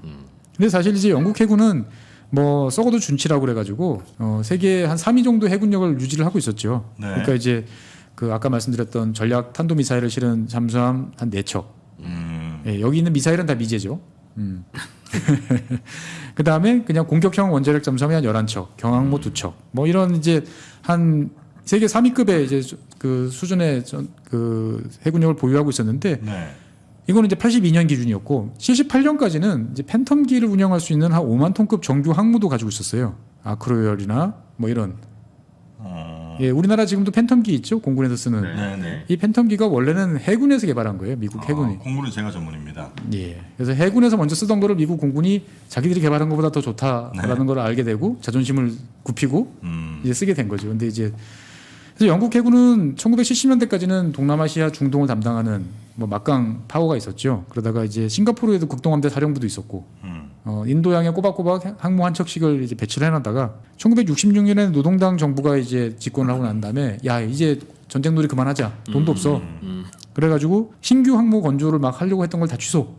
근데 사실 이제 영국 해군은 뭐 썩어도 준치라고 그래가지고 세계 한 3위 정도 해군력을 유지를 하고 있었죠. 네. 그러니까 이제 그 아까 말씀드렸던 전략 탄도 미사일을 실은 잠수함 한 4척. 예, 여기 있는 미사일은 다 미제죠. 그 다음에 그냥 공격형 원자력 잠수함이 한 11척, 경항모 2척, 뭐 이런 이제 한 세계 3위급의 이제 그 수준의 그 해군력을 보유하고 있었는데 네. 이거는 이제 82년 기준이었고 78년까지는 이제 팬텀기를 운영할 수 있는 한 5만 톤급 정규 항모도 가지고 있었어요. 아크로열이나 뭐 이런. 예, 우리나라 지금도 팬텀기 있죠, 공군에서 쓰는. 네. 이 팬텀기가 원래는 해군에서 개발한 거예요, 미국 해군이. 공군은 제가 전문입니다. 예. 그래서 해군에서 먼저 쓰던 거를 미국 공군이 자기들이 개발한 것보다 더 좋다라는 걸 알게 되고 자존심을 굽히고 이제 쓰게 된 거죠. 근데 이제 그래서 영국 해군은 1970년대까지는 동남아시아, 중동을 담당하는 뭐 막강 파워가 있었죠. 그러다가 이제 싱가포르에도 극동함대 사령부도 있었고, 인도양에 꼬박꼬박 항모 한 척씩을 이제 배치를 해놨다가 1966년에 노동당 정부가 이제 집권을 하고 난 다음에 야 이제 전쟁놀이 그만하자, 돈도 없어. 그래가지고 신규 항모 건조를 막 하려고 했던 걸 다 취소.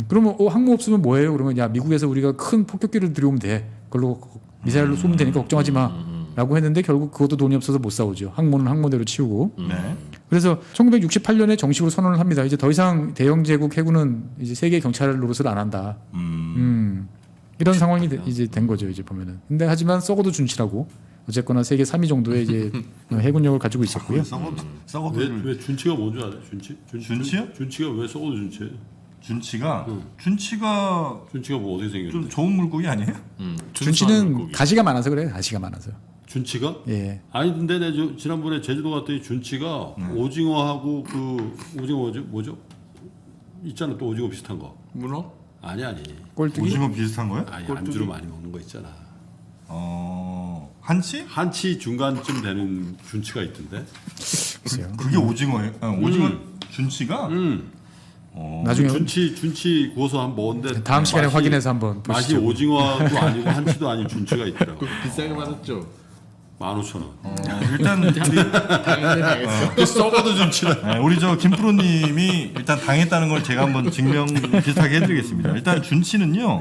그러면 항모 없으면 뭐예요? 그러면 야 미국에서 우리가 큰 폭격기를 들여오면 돼. 그걸로 미사일로 쏘면 되니까 걱정하지 마. 라고 했는데 결국 그것도 돈이 없어서 못 싸우죠. 항모는 항모대로 치우고. 네. 그래서 1968년에 정식으로 선언을 합니다. 이제 더 이상 대영 제국 해군은 이제 세계 경찰 노릇을 안 한다. 이런 상황이 이제 된 거죠. 이제 보면은. 근데 하지만 썩어도 준치라고. 어쨌거나 세계 3위 정도의 이제 해군력을 가지고 있었고요. 썩어도 왜 준치가 뭔지 알아요? 준치? 준치요? 준치가 왜 썩어도 준치예요? 준치가 준치가 뭐 어떻게 생겼는데? 좀 좋은 물고기 아니에요? 준치는 가시가 많아서 그래요. 가시가 많아서. 준치가? 예. 아니 근데 내가 지난번에 제주도 갔더니 준치가 오징어하고 그 오징어 뭐죠? 있잖아 또 오징어 비슷한 거. 문어? 아니. 꼴뚜기. 오징어 비슷한 거요? 아니 안주로 많이 먹는 거 있잖아. 한치? 한치 중간쯤 되는 준치가 있던데. 글쎄요. 그게 오징어예요? 오징어 준치가? 나중에 준치 구워서 한번 먹었는데 다음 시간에 확인해서 한번 맛이 보시죠. 오징어도 아니고 한치도 아닌 준치가 있더라고. 비싸게 받았죠. 15,000원. 일단 우리 당연히 당했어. 썩어도 준치다. 네, 우리 저 김프로님이 일단 당했다는 걸 제가 한번 증명 비슷하게 해드리겠습니다. 일단 준치는요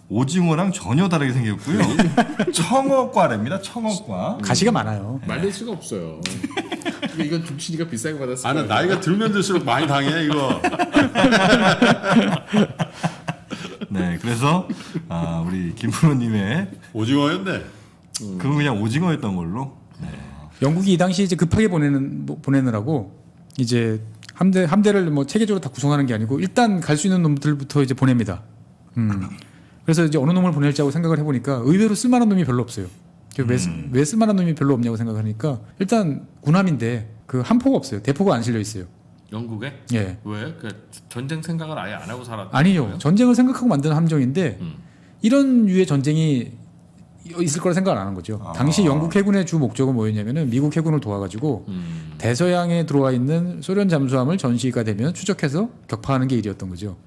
오징어랑 전혀 다르게 생겼고요. 청어과랍니다. 청어과. 가시가 많아요. 말릴 수가 없어요. 이건 준치니까 비싸게 받았어. 아, 나 나이가 들면 들수록 많이 당해 이거. 네, 그래서 우리 김프로님의 오징어였네. 그건 그냥 오징어였던 걸로. 네. 영국이 이 당시 이제 급하게 보내느라고 이제 함대를 뭐 체계적으로 다 구성하는 게 아니고 일단 갈 수 있는 놈들부터 이제 보냅니다. 그래서 이제 어느 놈을 보낼지 하고 생각을 해보니까 의외로 쓸만한 놈이 별로 없어요. 왜 쓸만한 놈이 별로 없냐고 생각하니까 일단 군함인데 그 함포가 없어요. 대포가 안 실려 있어요. 영국에? 예. 왜? 그 전쟁 생각을 아예 안 하고 살았다. 아니요. 전쟁을 생각하고 만든 함정인데 이런 유의 전쟁이 있을 거라 생각을 안 한 거죠. 당시 영국 해군의 주 목적은 뭐였냐면은 미국 해군을 도와가지고 대서양에 들어와 있는 소련 잠수함을 전시가 되면 추적해서 격파하는 게 일이었던 거죠.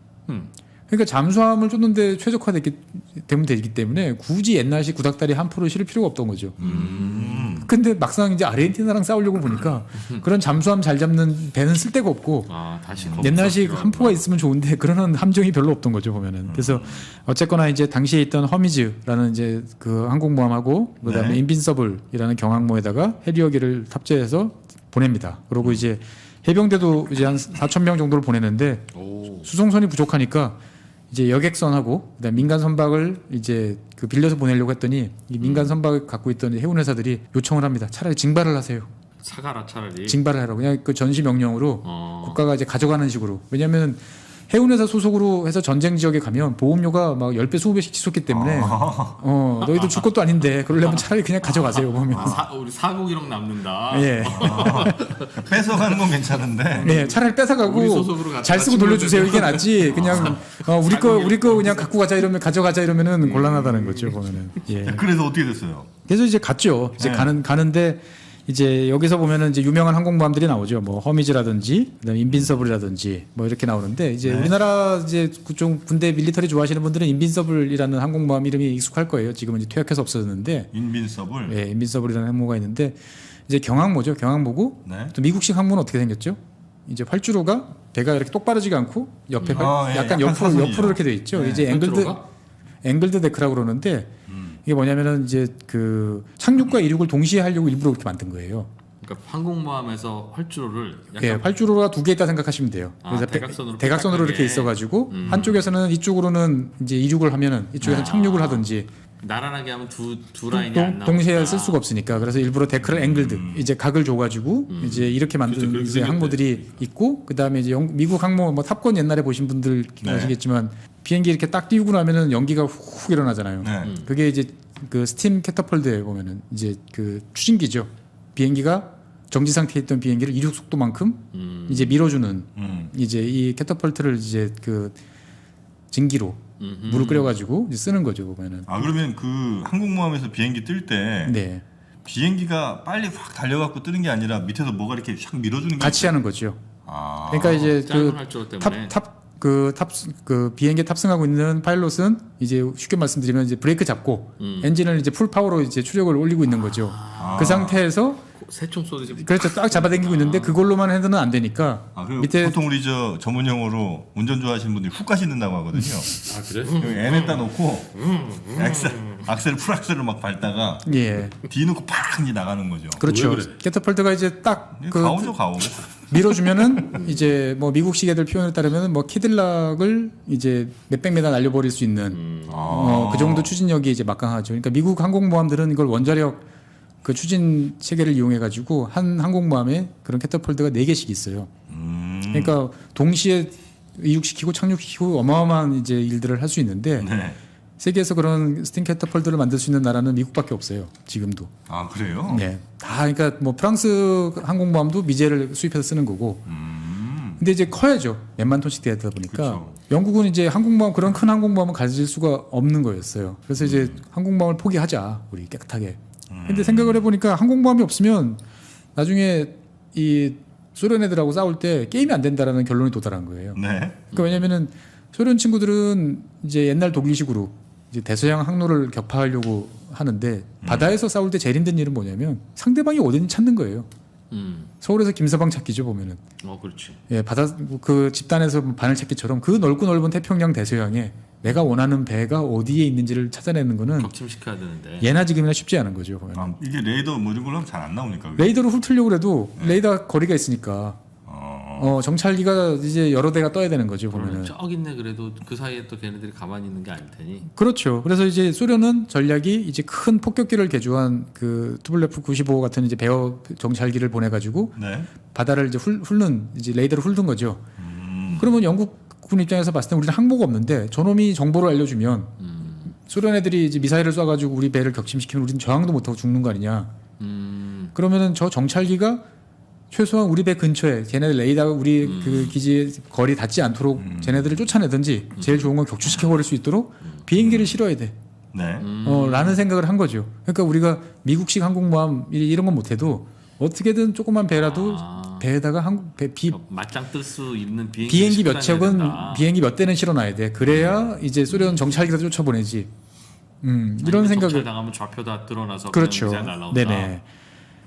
그러니까 잠수함을 쫓는데 최적화되면 되기 때문에 굳이 옛날식 구닥다리 함포를 실을 필요가 없던 거죠. 근데 막상 이제 아르헨티나랑 싸우려고 보니까 그런 잠수함 잘 잡는 배는 쓸 데가 없고 다시 옛날식 함포가 있으면 좋은데 그런 함정이 별로 없던 거죠 보면은. 그래서 어쨌거나 이제 당시에 있던 허미즈라는 이제 그 항공모함하고 그다음에 네. 인빈서블이라는 경항모에다가 해리어기를 탑재해서 보냅니다. 그리고 이제 해병대도 이제 한 4,000명 정도를 보내는데 수송선이 부족하니까 이제 여객선하고 그다음 민간 선박을 이제 그 빌려서 보내려고 했더니 이 민간 선박을 갖고 있던 해운 회사들이 요청을 합니다. 차라리 징발을 하세요. 사가라 차라리. 징발을 하라고 그냥 그 전시 명령으로 국가가 이제 가져가는 식으로. 왜냐하면 해운회사 소속으로 해서 전쟁 지역에 가면 보험료가 막 10배 20배씩 치솟기 때문에 너희들 줄 것도 아닌데 그러려면 차라리 그냥 가져가세요 보면. 우리 사고기록 남는다. 예. 뺏어가는 건 괜찮은데. 네, 차라리 우리 뺏어가고 소속으로 갖다가 잘 쓰고 돌려주세요 이게 낫지. 그냥 우리 거 그냥 갖고 가자 이러면 가져가자 이러면은 곤란하다는 거죠 보면은. 예. 그래서 어떻게 됐어요? 그래서 이제 갔죠. 이제 네. 가는데 이제 여기서 보면은 이제 유명한 항공모함들이 나오죠. 뭐 허미즈라든지 그다음에 인빈서블이라든지 뭐 이렇게 나오는데 이제 네. 우리나라 이제 좀 군대 밀리터리 좋아하시는 분들은 인빈서블이라는 항공모함 이름이 익숙할 거예요. 지금은 이제 퇴역해서 없어졌는데. 인빈서블. 예, 인빈서블이라는 항모가 있는데 이제 경항모죠. 경항모고 네. 또 미국식 항모는 어떻게 생겼죠? 이제 활주로가 배가 이렇게 똑바르지가 않고 옆에 예, 약간 약간 사선이죠. 옆으로 이렇게 돼 있죠. 네. 이제 앵글드 데크라고 그러는데 이게 뭐냐면은 이제 그 착륙과 이륙을 동시에 하려고 일부러 그렇게 만든 거예요. 그러니까 항공모함에서 활주로를 약간 예, 활주로가 두 개 있다 생각하시면 돼요. 그래서 대각선으로 이렇게 있어가지고 한쪽에서는 이쪽으로는 이제 이륙을 하면은 이쪽에서 착륙을 하든지 나란하게 하면 두 라인이 안 나오니까. 동시에 쓸 수가 없으니까 그래서 일부러 데크를 앵글드 이제 각을 줘가지고 이제 이렇게 만든 그렇죠. 이제 그렇게 항모들이 있고 그 다음에 이제 미국 항모 뭐 탑건 옛날에 보신 분들 네. 아시겠지만 비행기 이렇게 딱 띄우고 나면은 연기가 훅 일어나잖아요. 네. 그게 이제 그 스팀 캐터펄트에 보면은 이제 그 추진기죠. 비행기가 정지 상태에 있던 비행기를 이륙 속도만큼 이제 밀어주는 이제 이 캐터펄트를 이제 그 증기로 물을 끓여가지고 이제 쓰는 거죠 보면은. 아 그러면 그 항공모함에서 비행기 뜰 때 네. 비행기가 빨리 확 달려갖고 뜨는 게 아니라 밑에서 뭐가 이렇게 샥 밀어주는 게 같이 하는 거죠. 아. 그러니까 이제 짧은 활주로 때문에. 그 비행기에 탑승하고 있는 파일럿은 이제 쉽게 말씀드리면 이제 브레이크 잡고 엔진을 이제 풀 파워로 이제 추력을 올리고 있는 거죠. 그 상태에서 새총 쏘듯이. 그렇죠. 딱 잡아당기고 있는데 그걸로만 해도는 안 되니까 아, 그리고 밑에 보통 우리 저 전문 용어로 운전 좋아하시는 분들이 훅 가시는다고 하거든요. 아 그래? 여기 N에다 놓고 악셀 풀악셀을 막 밟다가 예 뒤 놓고 팍 이제 나가는 거죠. 그렇죠. 왜 그래? 캐터펄트가 이제 딱 그 가오죠 가오. 밀어주면은 이제 뭐 미국식 애들 표현에 따르면 뭐 키딜락을 이제 몇백 메다 날려버릴 수 있는 그 정도 추진력이 이제 막강하죠. 그러니까 미국 항공모함들은 이걸 원자력 그 추진 체계를 이용해 가지고 한 항공모함에 그런 캐터펄트가 4개씩 있어요. 그러니까 동시에 이륙시키고 착륙시키고 어마어마한 이제 일들을 할 수 있는데 네. 세계에서 그런 스팀 캐터펄트를 만들 수 있는 나라는 미국밖에 없어요. 지금도. 아 그래요? 네. 다 그러니까 뭐 프랑스 항공모함도 미제를 수입해서 쓰는 거고. 근데 이제 커야죠. 몇만 톤씩 되다 보니까 그쵸. 영국은 이제 항공모함 그런 큰 항공모함을 가질 수가 없는 거였어요. 그래서 이제 항공모함을 포기하자 우리 깨끗하게. 근데 생각을 해보니까 항공모함이 없으면 나중에 이 소련 애들하고 싸울 때 게임이 안 된다라는 결론이 도달한 거예요. 네. 그러니까 왜냐면은 소련 친구들은 이제 옛날 독일식으로 이제 대서양 항로를 격파하려고 하는데 바다에서 싸울 때 제일 힘든 일은 뭐냐면 상대방이 어딘지 찾는 거예요. 서울에서 김서방 찾기죠 보면은. 그렇지. 예, 바다 그 집단에서 바늘 찾기처럼 그 넓고 넓은 태평양 대서양에 내가 원하는 배가 어디에 있는지를 찾아내는 거는 격침시켜야 되는데. 예나 지금이나 쉽지 않은 거죠 보면. 아, 이게 레이더 뭐 이런 걸로 하면 잘 안 나오니까. 그게. 레이더를 훑으려고 해도 레이더 거리가 있으니까 정찰기가 이제 여러 대가 떠야 되는 거죠 보면은. 쩍 있네 그래도 그 사이에 또 걔네들이 가만히 있는 게 아닐 테니. 그렇죠. 그래서 이제 소련은 전략이 이제 큰 폭격기를 개조한 그 투블레프 95 같은 이제 배어 정찰기를 보내가지고 네. 바다를 이제 훑는 이제 레이더를 훑은 거죠. 그러면 영국군 입장에서 봤을 때 우리는 항모가 없는데 저놈이 정보를 알려주면 소련 애들이 이제 미사일을 쏴가지고 우리 배를 격침시키면 우리는 저항도 못하고 죽는 거 아니냐. 그러면은 저 정찰기가 최소한 우리 배 근처에 쟤네들 레이더가 우리 그 기지에 거리 닿지 않도록 쟤네들을 쫓아내든지 제일 좋은 건 격추시켜 버릴 수 있도록 비행기를 실어야 돼. 네. 라는 생각을 한 거죠. 그러니까 우리가 미국식 항공모함 이런 건 못해도 어떻게든 조그만 배라도 배에다가 맞짱 뜰 수 있는 비행기 몇 척은 비행기 몇 대는 실어놔야 돼. 그래야 이제 소련 정찰기가 쫓아보내지. 이런 생각을 당하면 좌표 다 드러나서 그렇죠. 그냥 미사일 날라온다. 네네.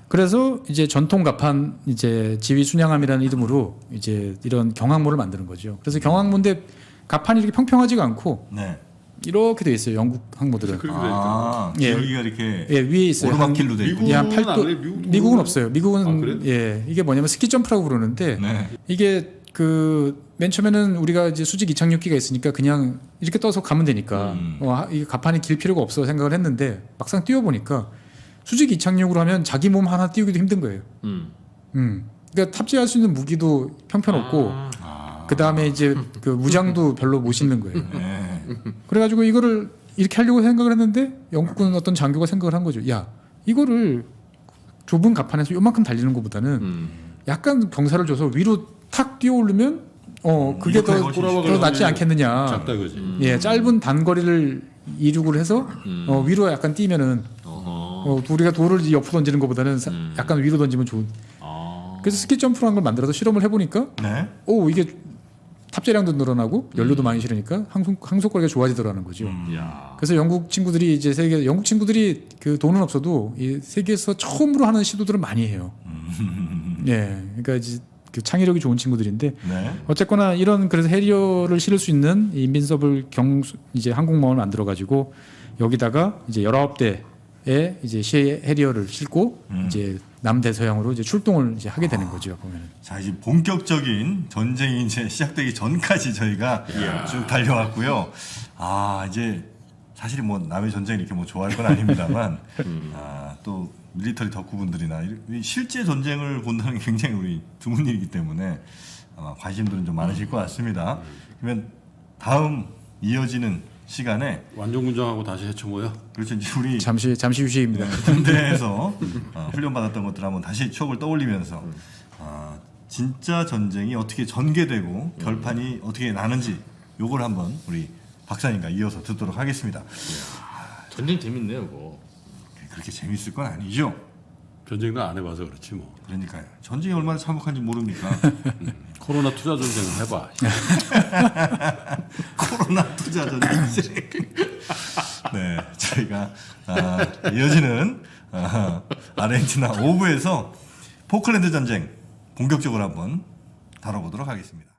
그래서 이제 전통 갑판 이제 지휘 순양함이라는 이름으로 이제 이런 경항모를 만드는 거죠. 그래서 경항모인데 갑판이 이렇게 평평하지가 않고 네. 이렇게 돼 있어요. 영국 항모들은. 아, 예. 여기가 이렇게 예, 위에 있어요. 오르막길로 돼 있고. 한 미국은 8도. 안 그래요? 미국은 없어요. 미국은 아, 그래요? 예, 이게 뭐냐면 스키 점프라고 그러는데 네. 이게 그 맨 처음에는 우리가 이제 수직 이착륙기가 있으니까 그냥 이렇게 떠서 가면 되니까 이 갑판이 길 필요가 없어 생각을 했는데 막상 뛰어 보니까 수직 이착륙으로 하면 자기 몸 하나 띄우기도 힘든 거예요. 그러니까 탑재할 수 있는 무기도 형편없고 그 다음에 이제 그 무장도 별로 못 싣는 거예요. 네. 그래가지고 이거를 이렇게 하려고 생각을 했는데 영국군 어떤 장교가 생각을 한 거죠. 야, 이거를 좁은 갑판에서 요만큼 달리는 것보다는 약간 경사를 줘서 위로 탁 뛰어오르면 그게 이렇게 훨씬 더 낫지 않겠느냐. 작다 이거지. 예, 짧은 단거리를 이륙을 해서 위로 약간 뛰면은 우리가 돌을 옆으로 던지는 것보다는 약간 위로 던지면 좋은. 그래서 스키 점프라는 걸 만들어서 실험을 해보니까 네. 이게 탑재량도 늘어나고 연료도 많이 실으니까 항속거리가 좋아지더라는 거죠. 야. 그래서 영국 친구들이 그 돈은 없어도 이 세계에서 처음으로 하는 시도들을 많이 해요. 예, 그러니까 이제 그 창의력이 좋은 친구들인데 네. 어쨌거나 이런 그래서 해리어를 실을 수 있는 인빈서블 이제 항공모함을 만들어 가지고 여기다가 이제 19대의 이제 해리어를 싣고 이제 남대서양으로 이제 출동을 이제 하게 되는 거죠 보면은. 자 이제 본격적인 전쟁이 이제 시작되기 전까지 저희가 쭉 달려왔고요. 아 이제 사실 뭐 남의 전쟁을 이렇게 뭐 좋아할 건 아닙니다만 또 밀리터리 덕후분들이나 이 실제 전쟁을 본다는 게 굉장히 우리 드문 일이기 때문에 아마 관심들은 좀 많으실 것 같습니다. 그러면 다음 이어지는 시간에 완전군장하고 다시 해쳐 모여. 그렇죠. 이제 우리 잠시 휴식입니다. 군대에서 훈련받았던 것들 한번 다시 추억을 떠올리면서 진짜 전쟁이 어떻게 전개되고 결판이 어떻게 나는지 요걸 한번 우리 박사님과 이어서 듣도록 하겠습니다. 전쟁 재밌네요, 뭐. 그렇게 재밌을 건 아니죠. 전쟁도 안 해봐서 그렇지 뭐. 그러니까요. 전쟁이 얼마나 참혹한지 모릅니까? 코로나 투자 전쟁을 해봐. 코로나 투자 전쟁. 네, 저희가 이어지는 아르헨티나 오브에서 포클랜드 전쟁 본격적으로 한번 다뤄보도록 하겠습니다.